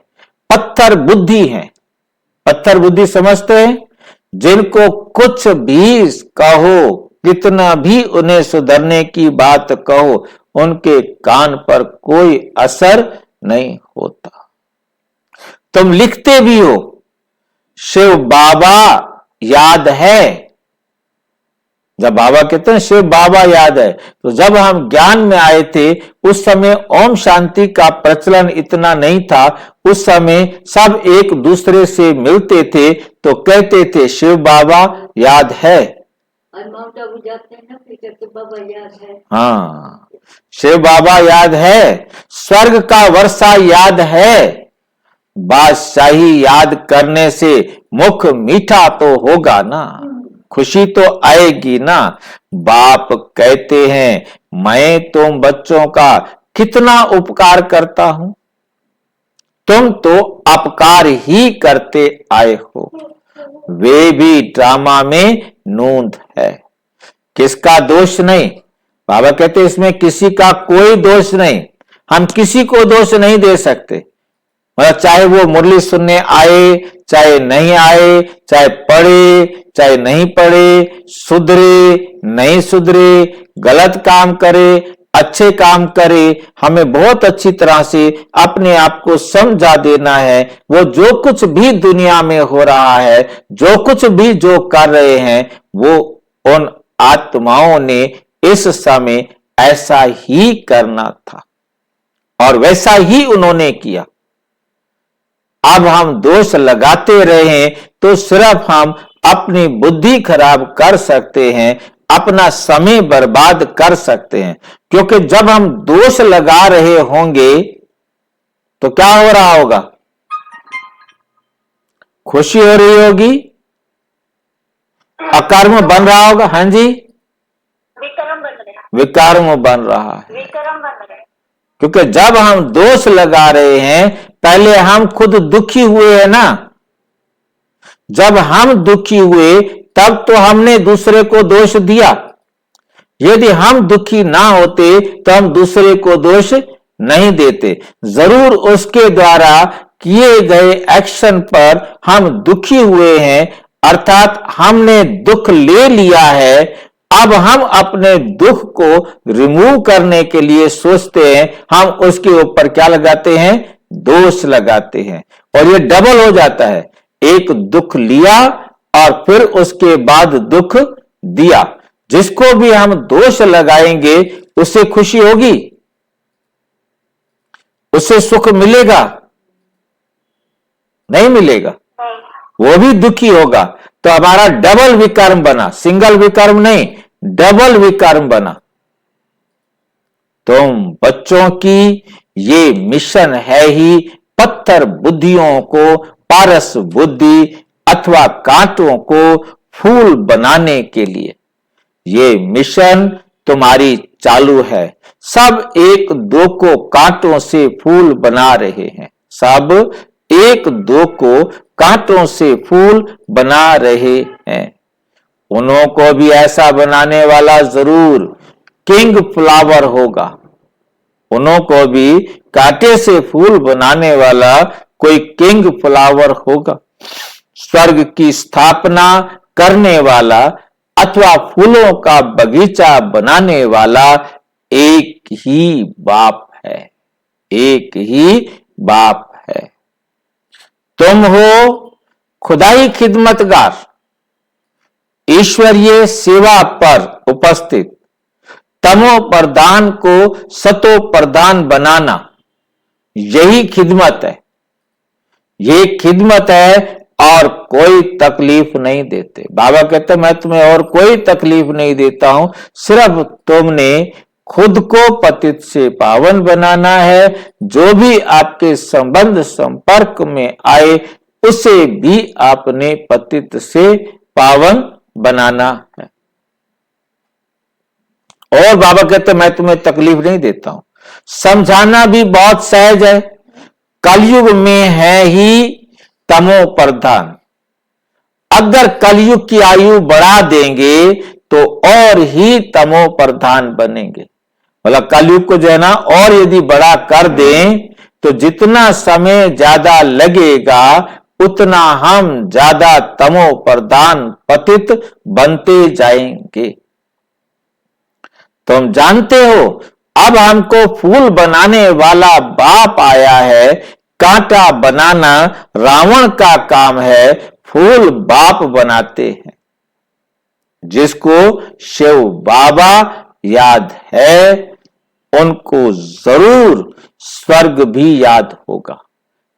पत्थर बुद्धि है, पत्थर बुद्धि समझते हैं, जिनको कुछ भी कहो, कितना भी उन्हें सुधरने की बात कहो, उनके कान पर कोई असर नहीं होता। तुम लिखते भी हो शिव बाबा याद है, जब बाबा कहते हैं शिव बाबा याद है, तो जब हम ज्ञान में आए थे उस समय ओम शांति का प्रचलन इतना नहीं था। उस समय सब एक दूसरे से मिलते थे तो कहते थे शिव बाबा याद है। माउंट आबू जाते हैं ना, फिर तो बाबा याद है। हाँ, शिव बाबा याद है, स्वर्ग का वर्षा याद है। बादशाही याद करने से मुख मीठा तो होगा ना, खुशी तो आएगी ना। बाप कहते हैं मैं तुम बच्चों का कितना उपकार करता हूं, तुम तो अपकार ही करते आए हो। वे भी ड्रामा में नूंद है, किसका दोष नहीं। बाबा कहते इसमें किसी का कोई दोष नहीं। हम किसी को दोष नहीं दे सकते, मतलब चाहे वो मुरली सुनने आए चाहे नहीं आए, चाहे पढ़े चाहे नहीं पढ़े, सुधरे नहीं सुधरे, गलत काम करे अच्छे काम करे, हमें बहुत अच्छी तरह से अपने आप को समझा देना है। वो जो कुछ भी दुनिया में हो रहा है, जो कुछ भी जो कर रहे हैं, वो उन आत्माओं ने इस समय ऐसा ही करना था और वैसा ही उन्होंने किया। अब हम दोष लगाते रहे तो सिर्फ हम अपनी बुद्धि खराब कर सकते हैं, अपना समय बर्बाद कर सकते हैं। क्योंकि जब हम दोष लगा रहे होंगे तो क्या हो रहा होगा? खुशी हो रही होगी, अकर्म बन रहा होगा। हाँ जी, विक्रम बन रहे, विकर्म बन रहा है। विक्रम बन रहे। क्योंकि जब हम दोष लगा रहे हैं, पहले हम खुद दुखी हुए हैं ना। जब हम दुखी हुए तब तो हमने दूसरे को दोष दिया। यदि हम दुखी ना होते तो हम दूसरे को दोष नहीं देते। जरूर उसके द्वारा किए गए एक्शन पर हम दुखी हुए हैं, अर्थात हमने दुख ले लिया है। अब हम अपने दुख को रिमूव करने के लिए सोचते हैं, हम उसके ऊपर क्या लगाते हैं? दोष लगाते हैं, और ये डबल हो जाता है। एक दुख लिया और फिर उसके बाद दुख दिया। जिसको भी हम दोष लगाएंगे उससे खुशी होगी, उससे सुख मिलेगा? नहीं मिलेगा, वो भी दुखी होगा। तो हमारा डबल विकर्म बना, सिंगल विकर्म नहीं, डबल विकर्म बना। तुम बच्चों की ये मिशन है ही पत्थर बुद्धियों को पारस बुद्धि अथवा कांटों को फूल बनाने के लिए। ये मिशन तुम्हारी चालू है। सब एक दो को कांटों से फूल बना रहे हैं, सब एक दो को कांटों से फूल बना रहे हैं। उन्हों को भी ऐसा बनाने वाला जरूर किंग फ्लावर होगा। उन्हों को भी कांटे से फूल बनाने वाला कोई किंग फ्लावर होगा। स्वर्ग की स्थापना करने वाला अथवा फूलों का बगीचा बनाने वाला एक ही बाप है, एक ही बाप है। तुम हो खुदाई खिदमतगार, ईश्वरीय सेवा पर उपस्थित। तमो प्रधान को सतो प्रधान बनाना, यही खिदमत है, ये खिदमत है और कोई तकलीफ नहीं देते। बाबा कहते मैं तुम्हें और कोई तकलीफ नहीं देता हूं, सिर्फ तुमने खुद को पतित से पावन बनाना है। जो भी आपके संबंध संपर्क में आए उसे भी आपने पतित से पावन बनाना है। और बाबा कहते मैं तुम्हें तकलीफ नहीं देता हूं। समझाना भी बहुत सहज है। कलयुग में है ही तमो प्रधान। अगर कलयुग की आयु बढ़ा देंगे तो और ही तमो प्रधान बनेंगे। मतलब कलयुग को जो है ना और यदि बड़ा कर दें तो जितना समय ज्यादा लगेगा उतना हम ज्यादा तमो प्रधान पतित बनते जाएंगे। तुम जानते हो अब हमको फूल बनाने वाला बाप आया है। कांटा बनाना रावण का काम है, फूल बाप बनाते हैं। जिसको शिव बाबा याद है उनको जरूर स्वर्ग भी याद होगा।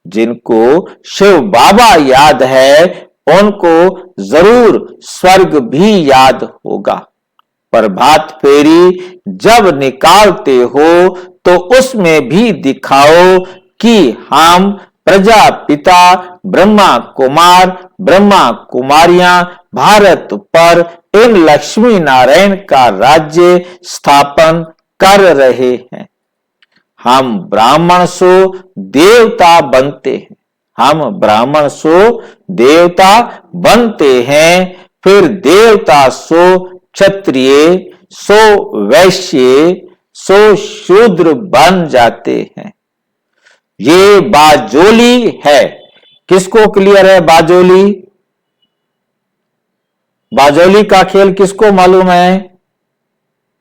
जिनको शिव बाबा याद है उनको जरूर स्वर्ग भी याद होगा। प्रभात फेरी जब निकालते हो तो उसमें भी दिखाओ कि हम प्रजापिता ब्रह्मा कुमार ब्रह्मा कुमारियां भारत पर इन लक्ष्मी नारायण का राज्य स्थापन कर रहे हैं। हम ब्राह्मण सो देवता बनते हैं। हम ब्राह्मण सो देवता बनते हैं, फिर देवता सो क्षत्रिय, सो वैश्य, सो शूद्र बन जाते हैं। ये बाजोली है। किसको क्लियर है बाजोली? बाजोली का खेल किसको मालूम है?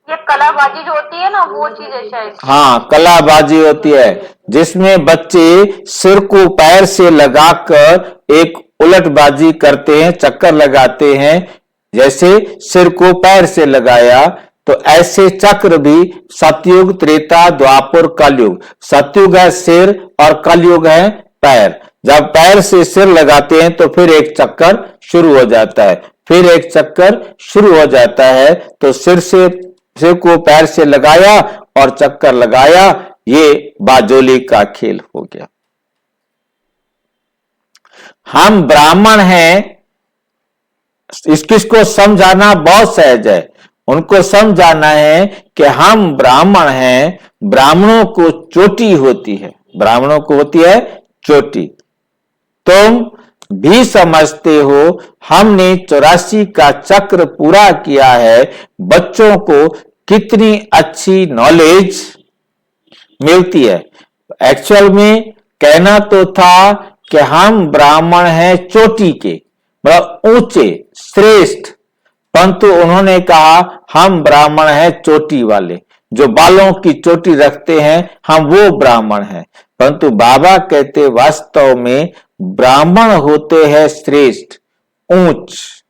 ये कलाबाजी जो होती है ना वो चीज है शायद। हाँ, कलाबाजी होती है जिसमें बच्चे सिर को पैर से लगाकर एक उलटबाजी करते हैं, चक्कर लगाते हैं। जैसे सिर को पैर से लगाया तो ऐसे चक्र भी सतयुग त्रेता द्वापर कलयुग। सतयुग है सिर और कलयुग है पैर। जब पैर से सिर लगाते हैं तो फिर एक चक्कर शुरू हो जाता है, फिर एक चक्कर शुरू हो जाता है। तो सिर को पैर से लगाया और चक्कर लगाया, ये बाजोली का खेल हो गया। हम ब्राह्मण हैं, किसको समझाना बहुत सहज है। उनको समझाना है कि हम ब्राह्मण हैं। ब्राह्मणों को चोटी होती है, ब्राह्मणों को होती है चोटी। तुम भी समझते हो हमने 84 का चक्र पूरा किया है। बच्चों को कितनी अच्छी नॉलेज मिलती है। एक्चुअल में कहना तो था कि हम ब्राह्मण हैं चोटी के, मतलब ऊंचे श्रेष्ठ, परंतु उन्होंने कहा हम ब्राह्मण हैं चोटी वाले, जो बालों की चोटी रखते हैं, हम वो ब्राह्मण हैं। परंतु बाबा कहते वास्तव में ब्राह्मण होते हैं श्रेष्ठ, ऊंच।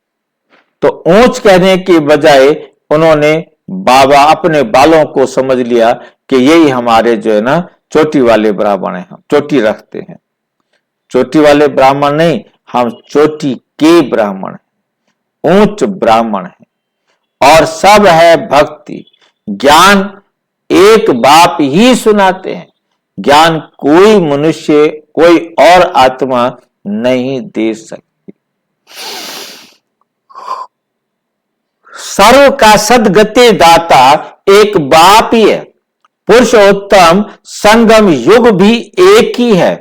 तो ऊंच कहने की बजाय उन्होंने बाबा अपने बालों को समझ लिया कि यही हमारे जो है ना चोटी वाले ब्राह्मण हैं, हम चोटी रखते हैं। चोटी वाले ब्राह्मण नहीं, हम चोटी के ब्राह्मण हैं, ऊंच ब्राह्मण हैं। और सब है भक्ति। ज्ञान एक बाप ही सुनाते हैं। ज्ञान कोई मनुष्य, कोई और आत्मा नहीं दे सकती। सर्व का सदगति दाता एक बाप ही है। पुरुषोत्तम संगम युग भी एक ही है।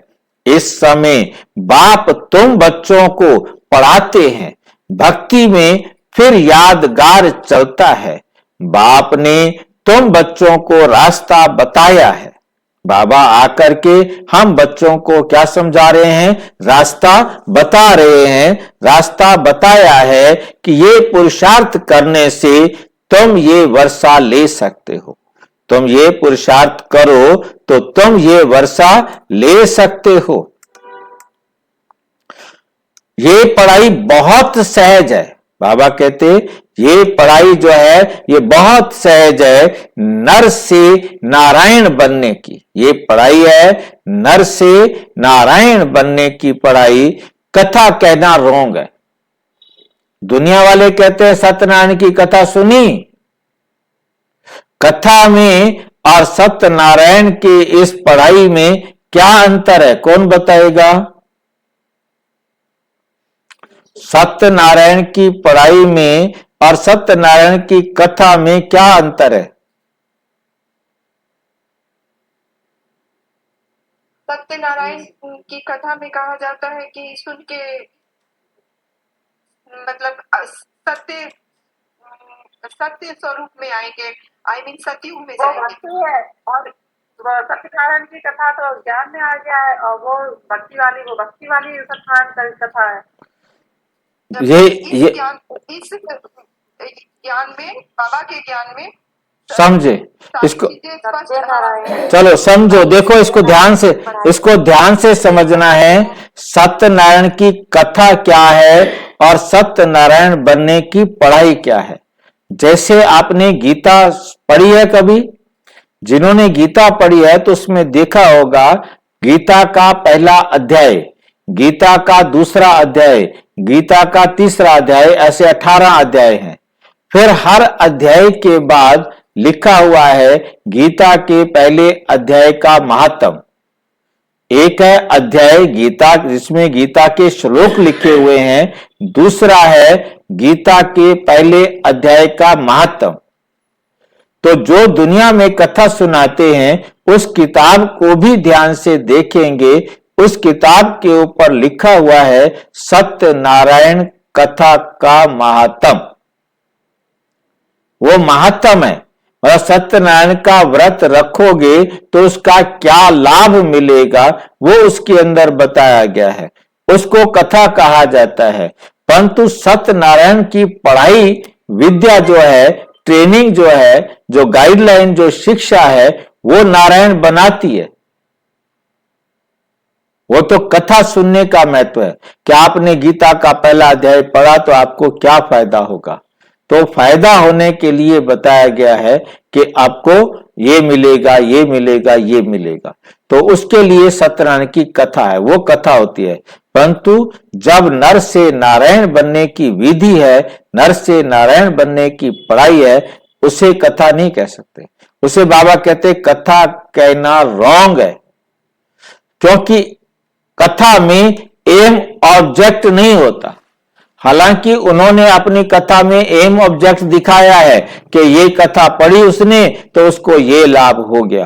इस समय बाप तुम बच्चों को पढ़ाते हैं। भक्ति में फिर यादगार चलता है। बाप ने तुम बच्चों को रास्ता बताया है। बाबा आकर के हम बच्चों को क्या समझा रहे हैं? रास्ता बता रहे हैं। रास्ता बताया है कि ये पुरुषार्थ करने से तुम ये वर्षा ले सकते हो। तुम ये पुरुषार्थ करो तो तुम ये वर्षा ले सकते हो। ये पढ़ाई बहुत सहज है। बाबा कहते ये पढ़ाई जो है ये बहुत सहज है नर से नारायण बनने की। ये पढ़ाई है नर से नारायण बनने की पढ़ाई। कथा कहना रोंग है। दुनिया वाले कहते हैं सत्यनारायण की कथा सुनी। कथा में और सत्यनारायण के इस पढ़ाई में क्या अंतर है? कौन बताएगा? सत्यनारायण की पढ़ाई में और सत्यनारायण की कथा में क्या अंतर है? सत्यनारायण की कथा में कहा जाता है कि सुन के मतलब सत्य स्वरूप में आएंगे। आई मीन सतयुग में वो जाएंगे। भक्ति है और सत्यनारायण की कथा तो ज्ञान में आ गया है और वो भक्ति वाली सत्यनारायण की कथा है। ये इस ज्ञान में, बाबा के ज्ञान में समझे इसको? सत्यनारायण चलो समझो, देखो इसको ध्यान से समझना है। सत्यनारायण की कथा क्या है और सत्यनारायण बनने की पढ़ाई क्या है। जैसे आपने गीता पढ़ी है कभी? जिन्होंने गीता पढ़ी है तो उसमें देखा होगा गीता का पहला अध्याय, गीता का दूसरा अध्याय, गीता का तीसरा अध्याय, ऐसे 18 अध्याय हैं। फिर हर अध्याय के बाद लिखा हुआ है गीता के पहले अध्याय का महात्म। एक है अध्याय गीता जिसमें गीता के श्लोक लिखे हुए हैं, दूसरा है गीता के पहले अध्याय का महात्म। तो जो दुनिया में कथा सुनाते हैं उस किताब को भी ध्यान से देखेंगे। उस किताब के ऊपर लिखा हुआ है सत्यनारायण कथा का महात्म। वो महात्म है। और सत्यनारायण का व्रत रखोगे तो उसका क्या लाभ मिलेगा वो उसके अंदर बताया गया है। उसको कथा कहा जाता है। परंतु सत्यनारायण की पढ़ाई विद्या जो है, ट्रेनिंग जो है, जो गाइडलाइन, जो शिक्षा है, वो नारायण बनाती है। वो तो कथा सुनने का महत्व है। क्या आपने गीता का पहला अध्याय पढ़ा तो आपको क्या फायदा होगा? तो फायदा होने के लिए बताया गया है कि आपको ये मिलेगा, ये मिलेगा, ये मिलेगा। तो उसके लिए सत्यनारायण की कथा है, वो कथा होती है। परंतु जब नर से नारायण बनने की विधि है, नर से नारायण बनने की पढ़ाई है, उसे कथा नहीं कह सकते। उसे बाबा कहते कथा कहना रॉन्ग है। क्योंकि कथा में एम ऑब्जेक्ट नहीं होता। हालांकि उन्होंने अपनी कथा में एम ऑब्जेक्ट दिखाया है कि ये कथा पढ़ी उसने तो उसको ये लाभ हो गया।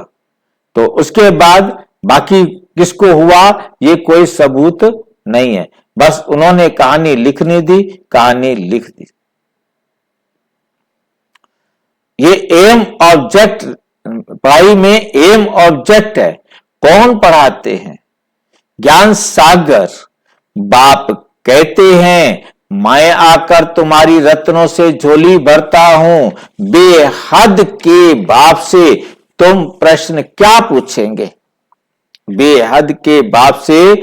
तो उसके बाद बाकी किसको हुआ ये कोई सबूत नहीं है। बस उन्होंने कहानी लिखने दी, कहानी लिख दी। ये एम ऑब्जेक्ट, पढ़ाई में एम ऑब्जेक्ट है। कौन पढ़ाते हैं? ज्ञान सागर बाप कहते हैं मैं आकर तुम्हारी रत्नों से झोली भरता हूं, बेहद के बाप से तुम प्रश्न क्या पूछेंगे? बेहद के बाप से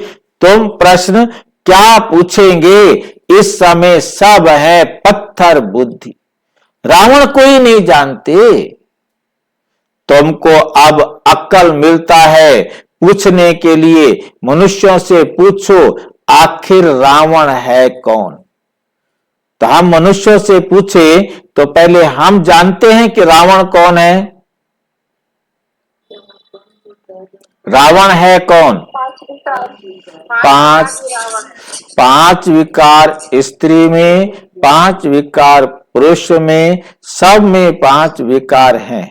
तुम प्रश्न क्या पूछेंगे? इस समय सब है पत्थर बुद्धि। रावण को ही नहीं जानते। तुमको अब अक्ल मिलता है पूछने के लिए। मनुष्यों से पूछो आखिर रावण है कौन? तो हम मनुष्यों से पूछे तो पहले हम जानते हैं कि रावण कौन है। रावण है कौन? पांच विकार स्त्री में, 5 विकार पुरुष में, सब में 5 विकार हैं।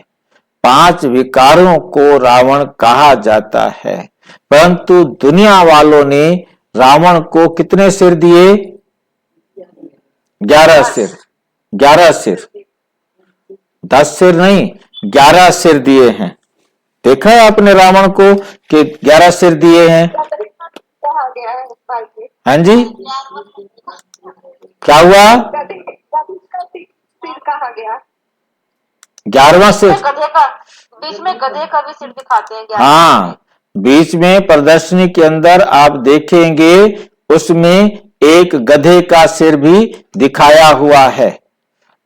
5 विकारों को रावण कहा जाता है। परंतु दुनिया वालों ने रावण को कितने सिर दिए? 11 सिर। 11 सिर, 10 सिर नहीं, 11 सिर दिए हैं। देखा है आपने रावण को कि 11 सिर दिए हैं। कहा गया है भाई जी। हाँ जी, क्या हुआ? गधे का सिर कहा गया। 11वां सिर, गधे का बीच में गधे का भी सिर दिखाते हैं 11 हाँ, बीच में प्रदर्शनी के अंदर आप देखेंगे उसमें एक गधे का सिर भी दिखाया हुआ है।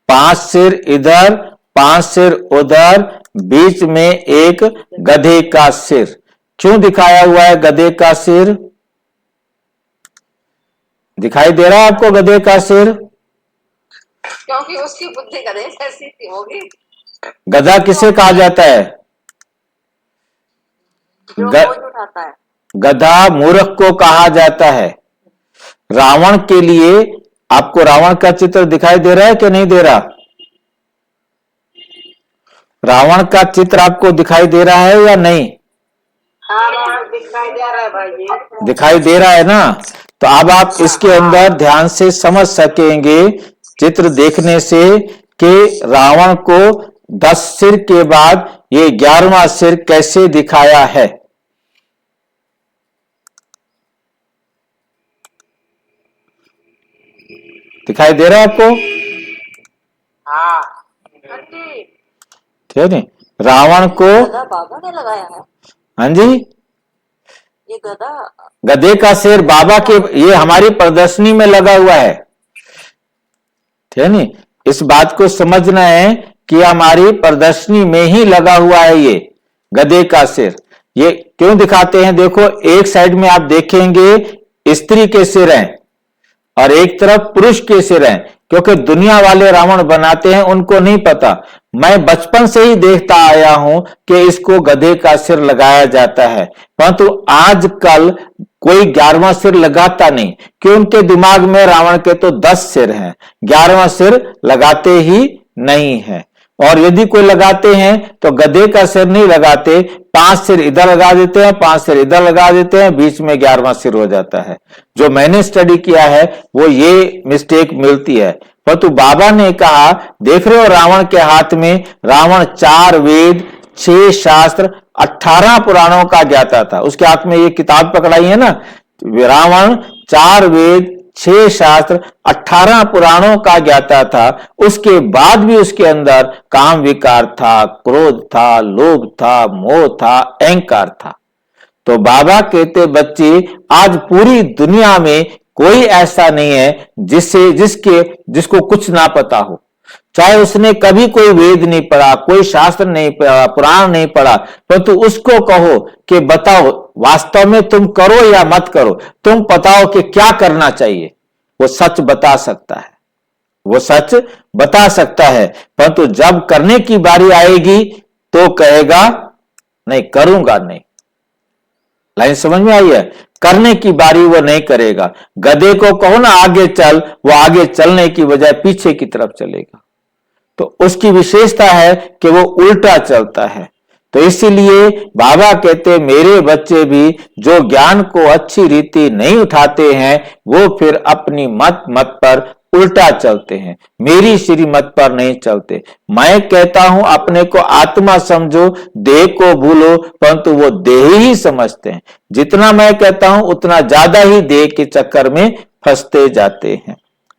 5 सिर इधर, 5 सिर उधर, बीच में एक गधे का सिर। क्यों दिखाया हुआ है गधे का सिर? दिखाई दे रहा है आपको गधे का सिर? क्योंकि उसकी बुद्धि गधे जैसी थी होगी। गधा किसे कहा जाता है? जो ग- बोझ उठाता है। गधा मूर्ख को कहा जाता है। रावण के लिए आपको रावण का चित्र दिखाई दे रहा है कि नहीं दे रहा? रावण का चित्र आपको दिखाई दे रहा है या नहीं? हाँ दिखाई दे रहा है भाई जी। दिखाई दे रहा है ना? तो अब आप इसके अंदर ध्यान से समझ सकेंगे चित्र देखने से कि रावण को 10 सिर के बाद ये 11वां सिर कैसे दिखाया है। दिखाई दे रहा है आपको? हाँ जी। ठीक है नहीं? रावण को, गधा बाबा ने लगाया है। हाँ जी, ये गधा गधे का सिर बाबा के, ये हमारी प्रदर्शनी में लगा हुआ है। ठीक है नहीं? इस बात को समझना है कि हमारी प्रदर्शनी में ही लगा हुआ है ये गधे का सिर। ये क्यों दिखाते हैं? देखो, एक साइड में आप देखेंगे स्त्री के सिर हैं और एक तरफ पुरुष के सिर हैं, क्योंकि दुनिया वाले रावण बनाते हैं, उनको नहीं पता। मैं बचपन से ही देखता आया हूं कि इसको गधे का सिर लगाया जाता है, परंतु आजकल कोई 11वां सिर लगाता नहीं, क्योंकि उनके दिमाग में रावण के तो 10 सिर हैं, 11वां सिर लगाते ही नहीं है। और यदि कोई लगाते हैं तो गधे का सिर नहीं लगाते, 5 सिर इधर लगा देते हैं, 5 सिर इधर लगा देते हैं, बीच में 11वां सिर हो जाता है। जो मैंने स्टडी किया है वो ये मिस्टेक मिलती है। परंतु बाबा ने कहा, देख रहे हो रावण के हाथ में, रावण 4 वेद, 6 शास्त्र, 18 पुराणों का ज्ञाता था। उसके हाथ में ये किताब पकड़ाई है ना, रावण 4 वेद, 6 शास्त्र, 18 पुराणों का ज्ञाता था। उसके बाद भी उसके अंदर काम विकार था, क्रोध था, लोभ था, मोह था, अहंकार था। तो बाबा कहते, बच्चे, आज पूरी दुनिया में कोई ऐसा नहीं है जिसको कुछ ना पता हो। चाहे उसने कभी कोई वेद नहीं पढ़ा, कोई शास्त्र नहीं पढ़ा, पुराण नहीं पढ़ा, परंतु उसको कहो कि बताओ वास्तव में तुम करो या मत करो, तुम बताओ कि क्या करना चाहिए, वो सच बता सकता है, वो सच बता सकता है। परंतु जब करने की बारी आएगी तो कहेगा नहीं, करूंगा नहीं। लाइन समझ में आई है? करने की बारी वो नहीं करेगा। गधे को कहो ना आगे चल, वो आगे चलने की बजाय पीछे की तरफ चलेगा। तो उसकी विशेषता है कि वो उल्टा चलता है। तो इसीलिए बाबा कहते, मेरे बच्चे भी जो ज्ञान को अच्छी रीति नहीं उठाते हैं, वो फिर अपनी मत पर उल्टा चलते हैं, मेरी श्रीमत पर नहीं चलते। मैं कहता हूं अपने को आत्मा समझो, देह को भूलो, परंतु वो देह ही समझते हैं। जितना मैं कहता हूं उतना ज्यादा ही देह के चक्कर में फंसते जाते हैं।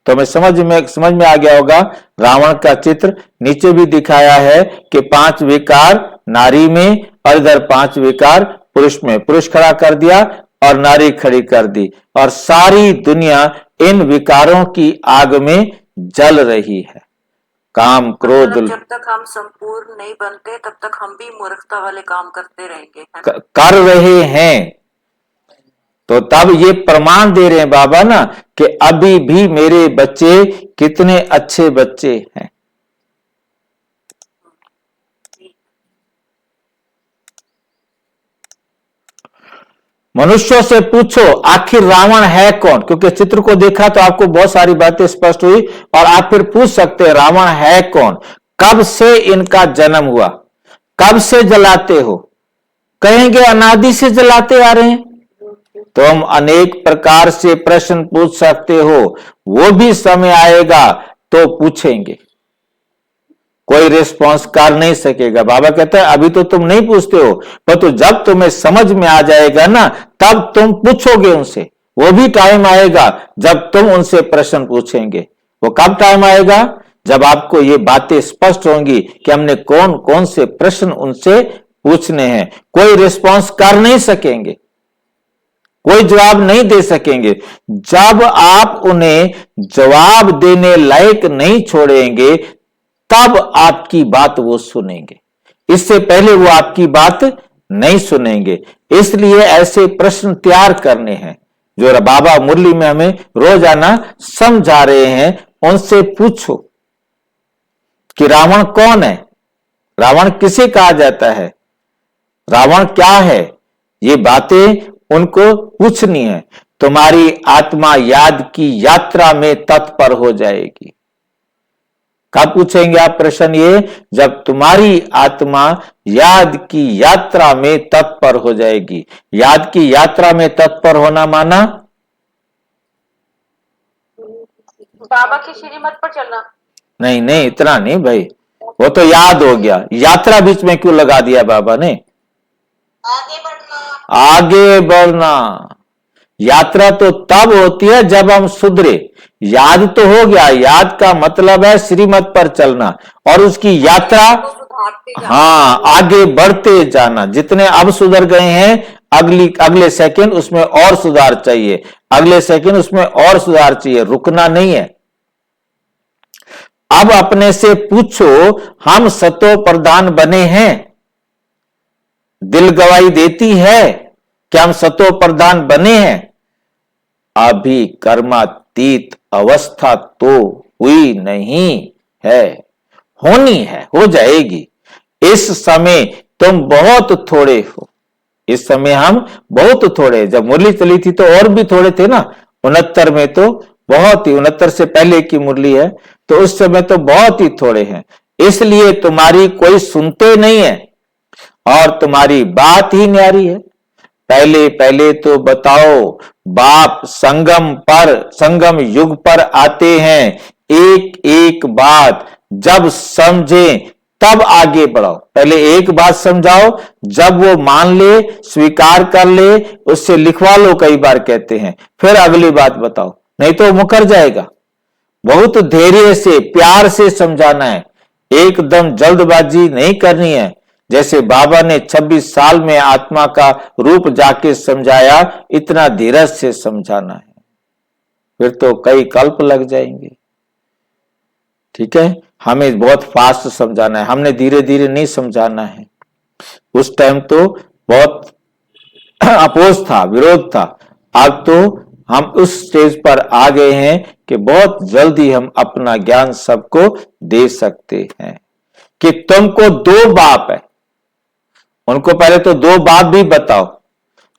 तो हमें समझ में आ गया होगा। रावण का चित्र नीचे भी दिखाया है कि 5 विकार नारी में और इधर 5 विकार पुरुष में। पुरुष खड़ा कर दिया और नारी खड़ी कर दी, और सारी दुनिया इन विकारों की आग में जल रही है। काम, क्रोध, मतलब जब तक हम संपूर्ण नहीं बनते तब तक हम भी मूर्खता वाले काम करते रहेंगे, है ना? कर रहे हैं। तो तब ये प्रमाण दे रहे हैं बाबा ना कि अभी भी मेरे बच्चे कितने अच्छे बच्चे हैं। मनुष्यों से पूछो आखिर रावण है कौन, क्योंकि चित्र को देखा तो आपको बहुत सारी बातें स्पष्ट हुई, और आप फिर पूछ सकते हैं रावण है कौन, कब से इनका जन्म हुआ, कब से जलाते हो? कहेंगे अनादि से जलाते आ रहे हैं। तो हम अनेक प्रकार से प्रश्न पूछ सकते हो, वो भी समय आएगा तो पूछेंगे। कोई रिस्पॉन्स कर नहीं सकेगा। बाबा कहते हैं अभी तो तुम नहीं पूछते हो, पर तो जब तुम्हें समझ में आ जाएगा ना तब तुम पूछोगे उनसे। वो भी टाइम आएगा जब तुम उनसे प्रश्न पूछेंगे। वो कब टाइम आएगा? जब आपको ये बातें स्पष्ट होंगी कि हमने कौन कौन से प्रश्न उनसे पूछने हैं। कोई रिस्पॉन्स कर नहीं सकेंगे, कोई जवाब नहीं दे सकेंगे। जब आप उन्हें जवाब देने लायक नहीं छोड़ेंगे तब आपकी बात वो सुनेंगे, इससे पहले वो आपकी बात नहीं सुनेंगे। इसलिए ऐसे प्रश्न तैयार करने हैं जो बाबा मुरली में हमें रोजाना समझा रहे हैं। उनसे पूछो कि रावण कौन है, रावण किसे कहा जाता है, रावण क्या है, ये बातें उनको पूछनी है। तुम्हारी आत्मा याद की यात्रा में तत्पर हो जाएगी। कब पूछेंगे आप प्रश्न? ये जब तुम्हारी आत्मा याद की यात्रा में तत्पर हो जाएगी। याद की यात्रा में तत्पर होना माना बाबा की श्रीमत पर चलना। नहीं नहीं, इतना नहीं भाई, वो तो याद हो गया। यात्रा बीच में क्यों लगा दिया बाबा ने? आगे बढ़ना। आगे बढ़ना। यात्रा तो तब होती है जब हम सुधरे। याद तो हो गया, याद का मतलब है श्रीमत पर चलना और उसकी यात्रा, हाँ, आगे बढ़ते जाना। जितने अब सुधर गए हैं अगले सेकंड उसमें और सुधार चाहिए, अगले सेकंड उसमें और सुधार चाहिए, रुकना नहीं है। अब अपने से पूछो, हम सतो प्रधान बने हैं? दिल गवाही देती है कि हम सतो प्रधान बने हैं? अभी कर्मातीत अवस्था तो हुई नहीं है, होनी है, हो जाएगी। इस समय तुम बहुत थोड़े हो, इस समय हम बहुत थोड़े। जब मुरली चली थी तो और भी थोड़े थे ना, 69 में तो बहुत ही, 69 से पहले की मुरली है, तो उस समय तो बहुत ही थोड़े हैं। इसलिए तुम्हारी कोई सुनते नहीं है और तुम्हारी बात ही न्यारी है। पहले पहले तो बताओ, बाप संगम युग पर आते हैं। एक एक बात जब समझें तब आगे बढ़ाओ। पहले एक बात समझाओ, जब वो मान ले, स्वीकार कर ले, उससे लिखवा लो, कई बार कहते हैं, फिर अगली बात बताओ, नहीं तो मुकर जाएगा। बहुत धैर्य से, प्यार से समझाना है, एकदम जल्दबाजी नहीं करनी है। जैसे बाबा ने 26 साल में आत्मा का रूप जाके समझाया, इतना धीरज से समझाना है, फिर तो कई कल्प लग जाएंगे। ठीक है, हमें बहुत फास्ट समझाना है, हमने धीरे धीरे नहीं समझाना है। उस टाइम तो बहुत अपोज था, विरोध था। अब तो हम उस स्टेज पर आ गए हैं कि बहुत जल्दी हम अपना ज्ञान सबको दे सकते हैं। कि तुमको 2 बाप है, उनको पहले तो 2 बाप भी बताओ,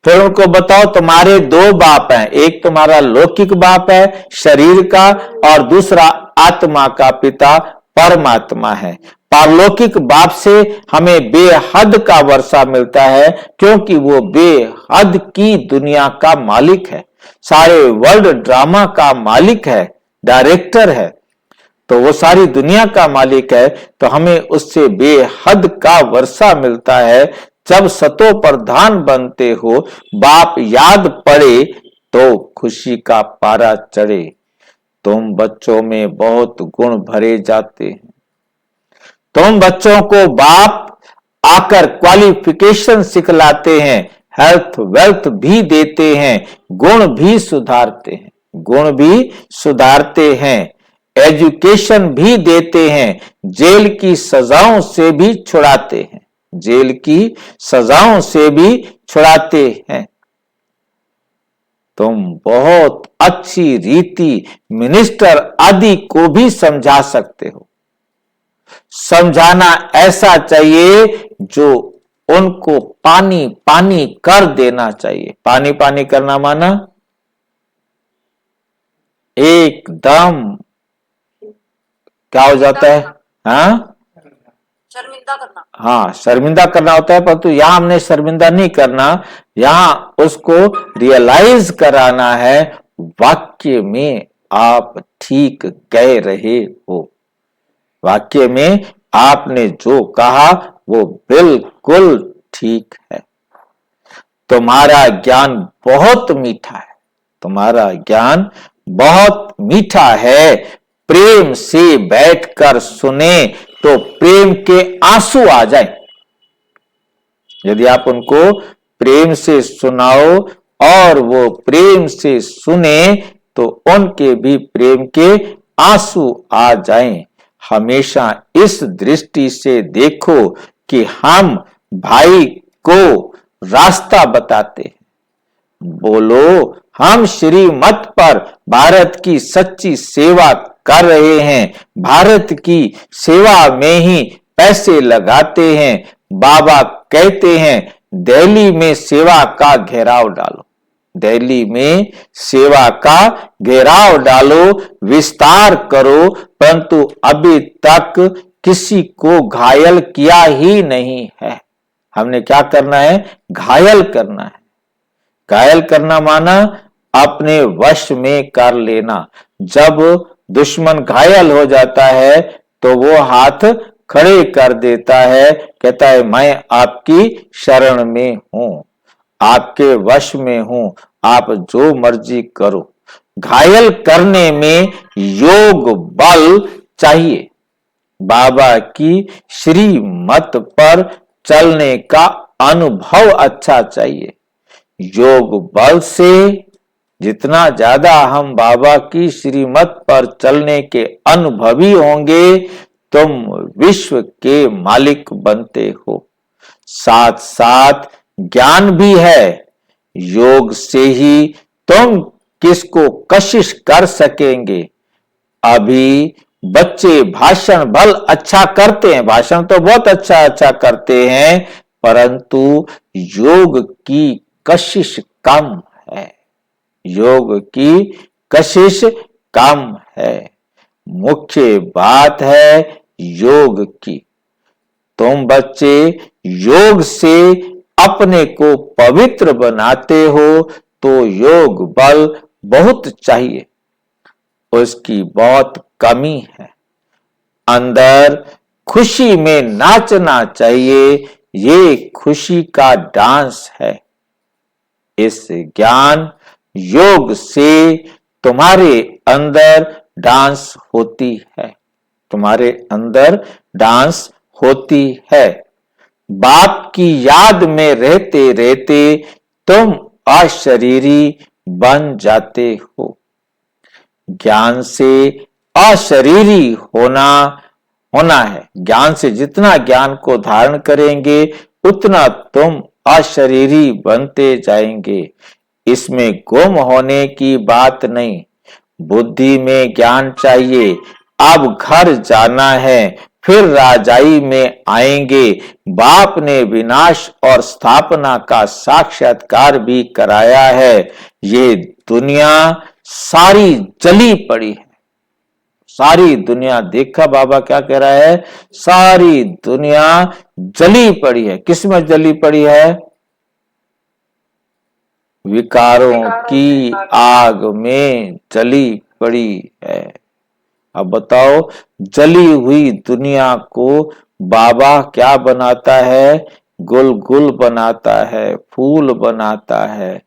फिर उनको बताओ तुम्हारे 2 बाप हैं। एक तुम्हारा लौकिक बाप है शरीर का, और दूसरा आत्मा का पिता परमात्मा है। पारलौकिक बाप से हमें बेहद का वर्षा मिलता है, क्योंकि वो बेहद की दुनिया का मालिक है, सारे वर्ल्ड ड्रामा का मालिक है, डायरेक्टर है, तो वो सारी दुनिया का मालिक है। तो हमें उससे बेहद का वर्षा मिलता है। जब सतो प्रधान बनते हो, बाप याद पड़े तो खुशी का पारा चढ़े। तुम बच्चों में बहुत गुण भरे जाते हैं। तुम बच्चों को बाप आकर क्वालिफिकेशन सिखलाते हैं, हेल्थ वेल्थ भी देते हैं, गुण भी सुधारते हैं, गुण भी सुधारते हैं, एजुकेशन भी देते हैं, जेल की सजाओं से भी छुड़ाते हैं, जेल की सजाओं से भी छुड़ाते हैं। तुम बहुत अच्छी रीति मिनिस्टर आदि को भी समझा सकते हो। समझाना ऐसा चाहिए जो उनको पानी पानी कर देना चाहिए। पानी पानी करना माना एकदम क्या हो जाता है? हाँ, शर्मिंदा करना। हाँ, शर्मिंदा करना होता है, परंतु यहां हमने शर्मिंदा नहीं करना, यहां उसको रियलाइज कराना है, वाक्य में आप ठीक कह रहे हो, वाक्य में आपने जो कहा वो बिल्कुल ठीक है। तुम्हारा ज्ञान बहुत मीठा है, तुम्हारा ज्ञान बहुत मीठा है। प्रेम से बैठकर सुने तो प्रेम के आंसू आ जाए। यदि आप उनको प्रेम से सुनाओ और वो प्रेम से सुने तो उनके भी प्रेम के आंसू आ जाएं। हमेशा इस दृष्टि से देखो कि हम भाई को रास्ता बताते हैं। बोलो, हम श्रीमत पर भारत की सच्ची सेवा कर रहे हैं, भारत की सेवा में ही पैसे लगाते हैं। बाबा कहते हैं दिल्ली में सेवा का घेराव डालो, दिल्ली में सेवा का घेराव डालो, विस्तार करो, परंतु अभी तक किसी को घायल किया ही नहीं है। हमने क्या करना है? घायल करना है। घायल करना माना अपने वश में कर लेना। जब दुश्मन घायल हो जाता है तो वो हाथ खड़े कर देता है, कहता है मैं आपकी शरण में हूं, आपके वश में हूं, आप जो मर्जी करो। घायल करने में योग बल चाहिए। बाबा की श्रीमत पर चलने का अनुभव अच्छा चाहिए। योग बल से जितना ज्यादा हम बाबा की श्रीमत पर चलने के अनुभवी होंगे, तुम विश्व के मालिक बनते हो। साथ साथ ज्ञान भी है। योग से ही तुम किसको कशिश कर सकेंगे। अभी बच्चे भाषण भल अच्छा करते हैं, भाषण तो बहुत अच्छा करते हैं, परंतु योग की कशिश कम है, योग की कशिश कम है। मुख्य बात है योग की। तुम बच्चे योग से अपने को पवित्र बनाते हो तो योग बल बहुत चाहिए, उसकी बहुत कमी है। अंदर खुशी में नाचना चाहिए, ये खुशी का डांस है। इस ज्ञान योग से तुम्हारे अंदर डांस होती है, तुम्हारे अंदर डांस होती है। बाप की याद में रहते रहते तुम अशरीरी बन जाते हो। ज्ञान से अशरीरी होना है। ज्ञान से जितना ज्ञान को धारण करेंगे उतना तुम अशरीरी बनते जाएंगे। इसमें गुम होने की बात नहीं। बुद्धि में ज्ञान चाहिए। अब घर जाना है, फिर राजाई में आएंगे। बाप ने विनाश और स्थापना का साक्षात्कार भी कराया है। ये दुनिया सारी जली पड़ी है, सारी दुनिया। देखा बाबा क्या कह रहा है? सारी दुनिया जली पड़ी है। किस में जली पड़ी है? विकारों की आग में जली पड़ी है। अब बताओ, जली हुई दुनिया को बाबा क्या बनाता है? गुल गुल बनाता है, फूल बनाता है,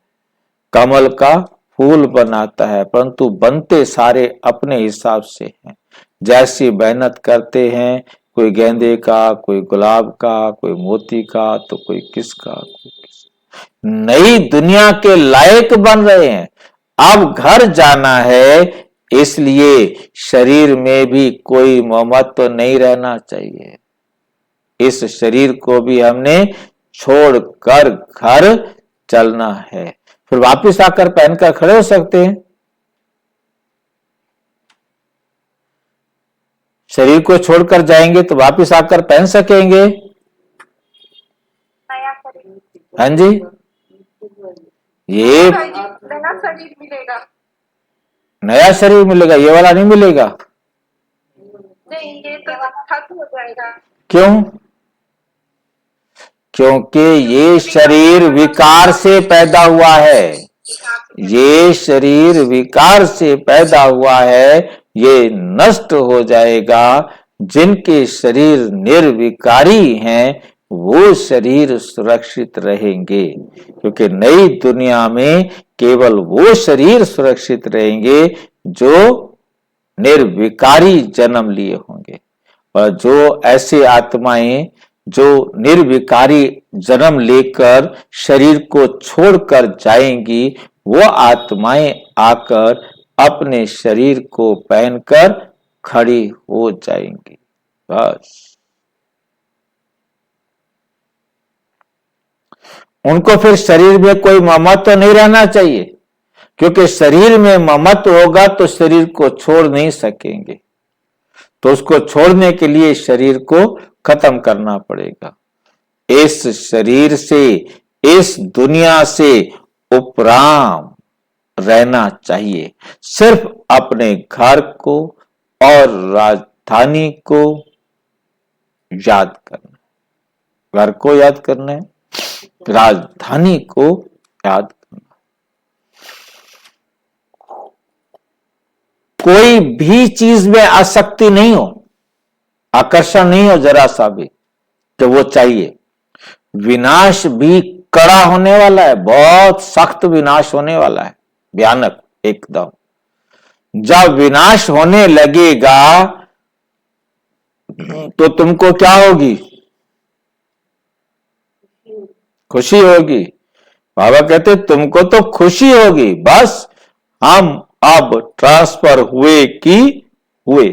कमल का फूल बनाता है, परंतु बनते सारे अपने हिसाब से हैं। जैसी मेहनत करते हैं, कोई गेंदे का, कोई गुलाब का, कोई मोती का, तो कोई किसका, कोई किसका। नई दुनिया के लायक बन रहे हैं। अब घर जाना है, इसलिए शरीर में भी कोई ममत्व नहीं रहना चाहिए। इस शरीर को भी हमने छोड़कर घर चलना है। फिर वापिस आकर पहनकर खड़े हो सकते हैं। शरीर को छोड़कर जाएंगे तो वापिस आकर पहन सकेंगे? हाँ जी, ये नया शरीर मिलेगा। नया शरीर मिलेगा, ये वाला नहीं मिलेगा। नहीं, ये तो खत्म हो जाएगा। क्यों? क्योंकि ये शरीर विकार से पैदा हुआ है। ये शरीर विकार से पैदा हुआ है, ये नष्ट हो जाएगा। जिनके शरीर निर्विकारी हैं वो शरीर सुरक्षित रहेंगे, क्योंकि नई दुनिया में केवल वो शरीर सुरक्षित रहेंगे जो निर्विकारी जन्म लिए होंगे। और जो ऐसे आत्माएं जो निर्विकारी जन्म लेकर शरीर को छोड़कर जाएंगी, वो आत्माएं आकर अपने शरीर को पहनकर खड़ी हो जाएंगी। बस उनको फिर शरीर में कोई ममत्व नहीं रहना चाहिए, क्योंकि शरीर में ममत्व होगा तो शरीर को छोड़ नहीं सकेंगे, तो उसको छोड़ने के लिए शरीर को खत्म करना पड़ेगा। इस शरीर से, इस दुनिया से उपराम रहना चाहिए, सिर्फ अपने घर को और राजधानी को याद करना। घर को याद करना है, राजधानी को याद करना। कोई भी चीज में आसक्ति नहीं हो, आकर्षण नहीं हो जरा सा भी, तो वो चाहिए। विनाश भी कड़ा होने वाला है, बहुत सख्त विनाश होने वाला है, भयानक एकदम। जब विनाश होने लगेगा तो तुमको क्या होगी? खुशी होगी। बाबा कहते तुमको तो खुशी होगी, बस हम अब ट्रांसफर हुए कि हुए।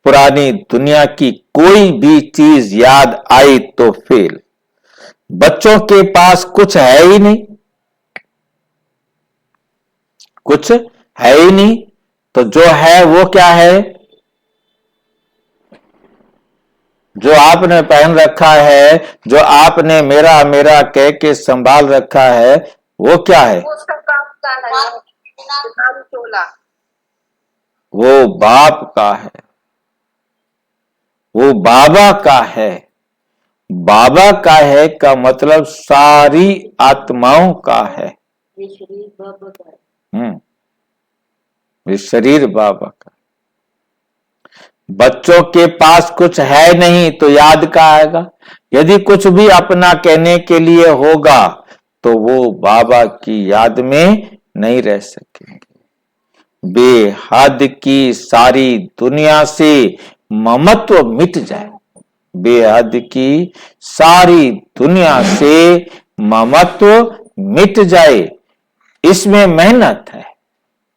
पुरानी दुनिया की कोई भी चीज याद आई तो फेल। बच्चों के पास कुछ है ही नहीं, कुछ है ही नहीं, तो जो है वो क्या है? जो आपने पहन रखा है, जो आपने मेरा मेरा कह के संभाल रखा है, वो क्या है? वो उसका काम का है, दारू चोला। वो बाप का है, वो बाबा का है। बाबा का है का मतलब सारी आत्माओं का है। ये शरीर बाबा का है। ये शरीर बाबा का। बच्चों के पास कुछ है नहीं तो याद का आएगा। यदि कुछ भी अपना कहने के लिए होगा तो वो बाबा की याद में नहीं रह सकेंगे। बेहद की सारी दुनिया से ममत्व मिट जाए, बेहद की सारी दुनिया से ममत्व मिट जाए। इसमें मेहनत है,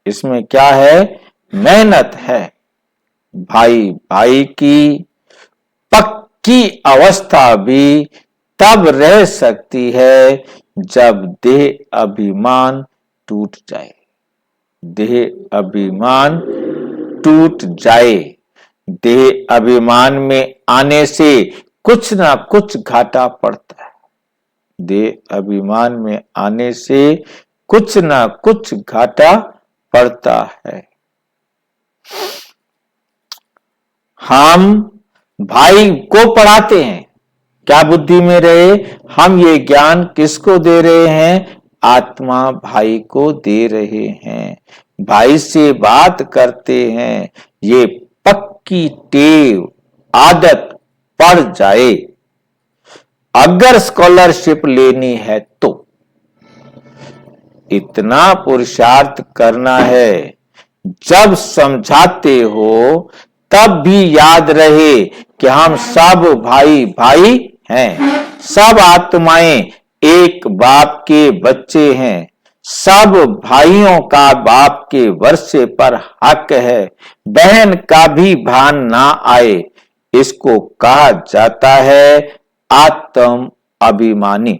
इसमें क्या है? मेहनत है। भाई भाई की पक्की अवस्था भी तब रह सकती है जब देह अभिमान टूट जाए। देह अभिमान टूट जाए। देह अभिमान में आने से कुछ ना कुछ घाटा पड़ता है। देह अभिमान में आने से कुछ ना कुछ घाटा पड़ता है। हम भाई को पढ़ाते हैं, क्या बुद्धि में रहे? हम ये ज्ञान किसको दे रहे हैं? आत्मा भाई को दे रहे हैं। भाई से बात करते हैं, ये पक्की टेव आदत पड़ जाए। अगर स्कॉलरशिप लेनी है तो इतना पुरुषार्थ करना है, जब समझाते हो तब भी याद रहे कि हम सब भाई भाई हैं। सब आत्माएं एक बाप के बच्चे हैं। सब भाइयों का बाप के वर्षे पर हक है। बहन का भी भान ना आए, इसको कहा जाता है आत्म अभिमानी।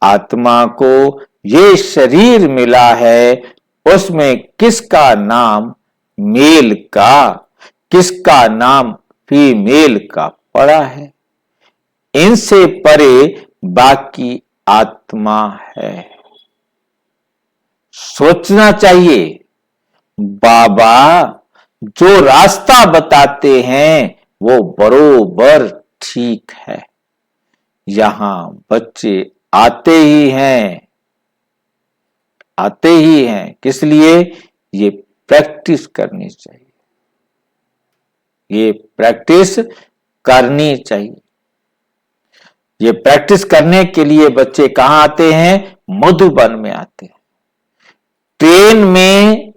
आत्मा को ये शरीर मिला है, उसमें किसका नाम मेल का, किसका नाम फीमेल का पड़ा है। इनसे परे बाकी आत्मा है। सोचना चाहिए, बाबा जो रास्ता बताते हैं वो बरोबर ठीक है। यहां बच्चे आते ही हैं, आते ही हैं। किस लिए? ये प्रैक्टिस करनी चाहिए। ये प्रैक्टिस करनी चाहिए। ये प्रैक्टिस करने के लिए बच्चे कहां आते हैं? मधुबन में आते हैं। ट्रेन में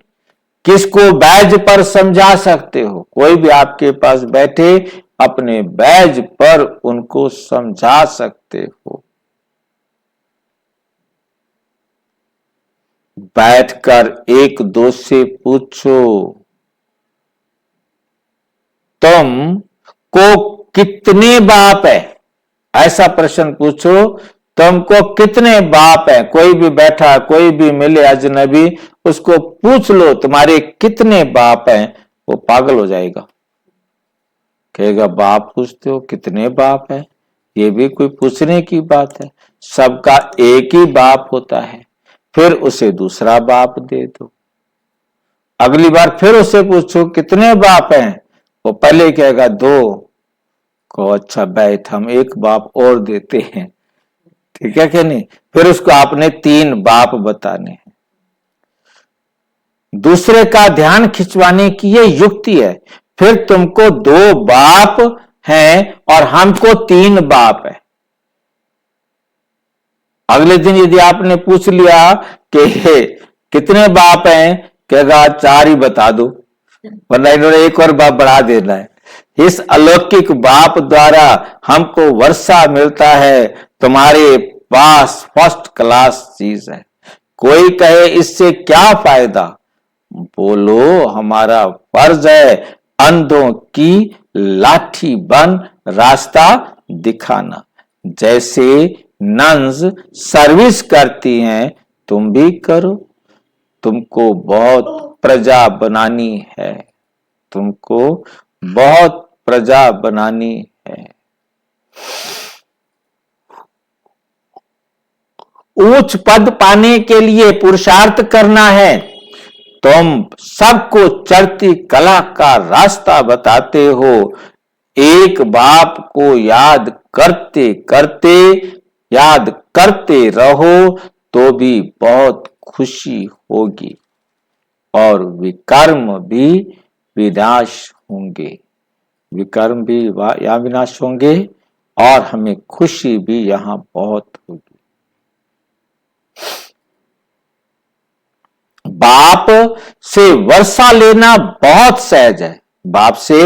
किसको बैज पर समझा सकते हो? कोई भी आपके पास बैठे, अपने बैज पर उनको समझा सकते हो। बैठकर एक दो से पूछो, तुम को कितने बाप है? ऐसा प्रश्न पूछो, तुमको कितने बाप है? कोई भी बैठा, कोई भी मिले अजनबी, उसको पूछ लो तुम्हारे कितने बाप हैं, वो पागल हो जाएगा। कहेगा बाप पूछते हो, कितने बाप है? ये भी कोई पूछने की बात है? सबका एक ही बाप होता है। फिर उसे दूसरा बाप दे दो। अगली बार फिर उसे पूछो कितने बाप हैं? वो पहले कहेगा दो। को अच्छा बैठ, हम एक बाप और देते हैं। ठीक है कि नहीं? फिर उसको आपने 3 बाप बताने हैं। दूसरे का ध्यान खिंचवाने की ये युक्ति है। फिर तुमको 2 बाप हैं और हमको 3 बाप है। अगले दिन यदि आपने पूछ लिया कि कितने बाप हैं, कहेगा 4 ही बता दो, वरना इन्होंने एक और बाप बढ़ा देना है। इस अलौकिक बाप द्वारा हमको वर्षा मिलता है, तुम्हारे पास फर्स्ट क्लास चीज है। कोई कहे इससे क्या फायदा? बोलो हमारा फर्ज है अंधों की लाठी बन रास्ता दिखाना। जैसे नन्स सर्विस करती हैं, तुम भी करो। तुमको बहुत प्रजा बनानी है, तुमको बहुत प्रजा बनानी है। उच्च पद पाने के लिए पुरुषार्थ करना है। तुम सबको चढ़ती कला का रास्ता बताते हो। एक बाप को याद करते करते याद करते रहो तो भी बहुत खुशी होगी और विकर्म भी विनाश होंगे। विकर्म भी या विनाश होंगे और हमें खुशी भी यहां बहुत होगी। बाप से वर्षा लेना बहुत सहज है। बाप से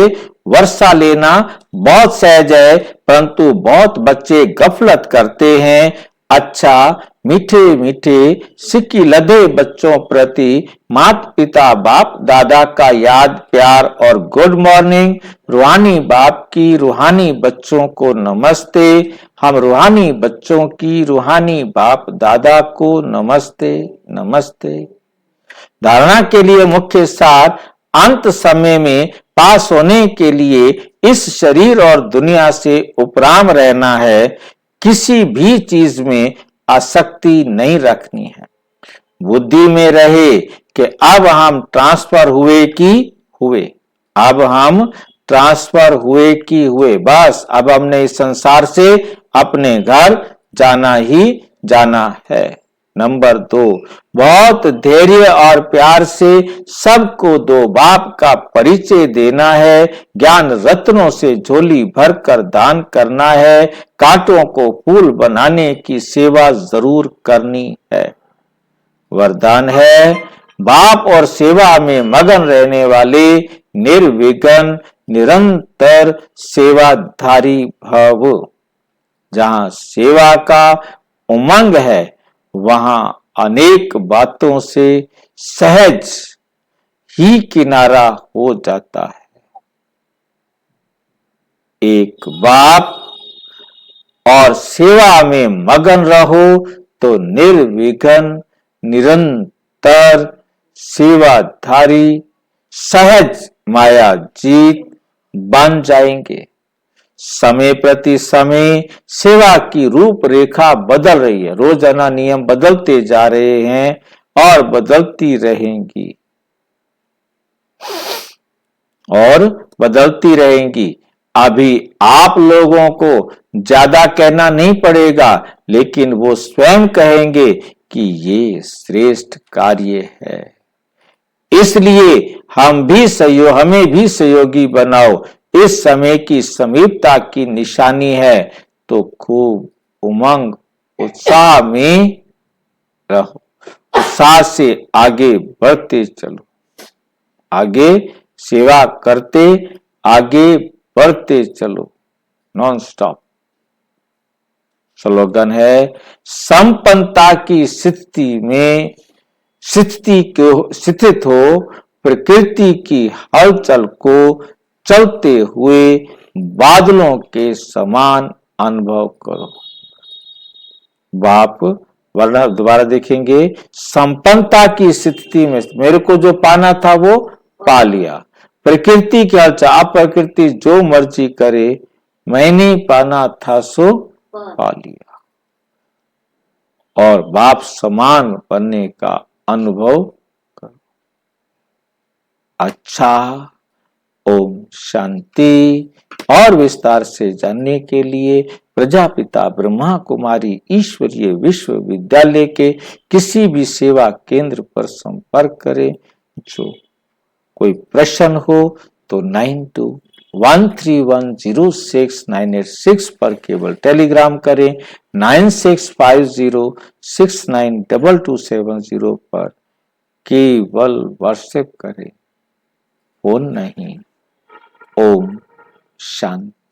वर्षा लेना बहुत सहज है, परंतु बहुत बच्चे गफलत करते हैं। अच्छा मीठे मीठे सिक्की लदे बच्चों प्रति माता पिता बाप दादा का याद प्यार और गुड मॉर्निंग। रूहानी बाप की रूहानी बच्चों को नमस्ते। हम रूहानी बच्चों की रूहानी बाप दादा को नमस्ते नमस्ते। धारणा के लिए मुख्य सार, अंत समय में पास होने के लिए इस शरीर और दुनिया से उपराम रहना है। किसी भी चीज में आसक्ति नहीं रखनी है। बुद्धि में रहे कि अब हम ट्रांसफर हुए कि हुए, अब हम ट्रांसफर हुए कि हुए, बस अब हमने इस संसार से अपने घर जाना ही जाना है। नंबर 2, बहुत धैर्य और प्यार से सबको 2 बाप का परिचय देना है। ज्ञान रत्नों से झोली भरकर दान करना है। कांटों को फूल बनाने की सेवा जरूर करनी है। वरदान है, बाप और सेवा में मगन रहने वाले निर्विघ्न निरंतर सेवाधारी भव। जहां सेवा का उमंग है, वहां अनेक बातों से सहज ही किनारा हो जाता है। एक बाप और सेवा में मगन रहो तो निर्विघ्न निरंतर सेवाधारी सहज माया जीत बन जाएंगे। समय प्रति समय सेवा की रूपरेखा बदल रही है। रोजाना नियम बदलते जा रहे हैं और बदलती रहेंगी और बदलती रहेंगी। अभी आप लोगों को ज्यादा कहना नहीं पड़ेगा, लेकिन वो स्वयं कहेंगे कि ये श्रेष्ठ कार्य है। इसलिए हमें भी सहयोगी बनाओ। इस समय की समीपता की निशानी है, तो खूब उमंग उत्साह में रहो, उत्साह से आगे बढ़ते चलो, आगे सेवा करते आगे बढ़ते चलो, नॉन स्टॉप। स्लोगन है, संपन्नता की स्थित हो, प्रकृति की हलचल को चलते हुए बादलों के समान अनुभव करो। बाप वरना दोबारा देखेंगे, संपन्नता की स्थिति में मेरे को जो पाना था वो पा लिया, प्रकृति की हलचल, अब प्रकृति जो मर्जी करे, मैंने पाना था सो पा लिया, और बाप समान बनने का अनुभव करो। अच्छा, ओम शांति। और विस्तार से जानने के लिए प्रजापिता ब्रह्मा कुमारी ईश्वरीय विश्वविद्यालय के किसी भी सेवा केंद्र पर संपर्क करें। जो कोई प्रश्न हो तो 9213106986 पर केवल टेलीग्राम करें, 9650692270 पर केवल व्हाट्सएप करें, फोन नहीं। ओम शांति।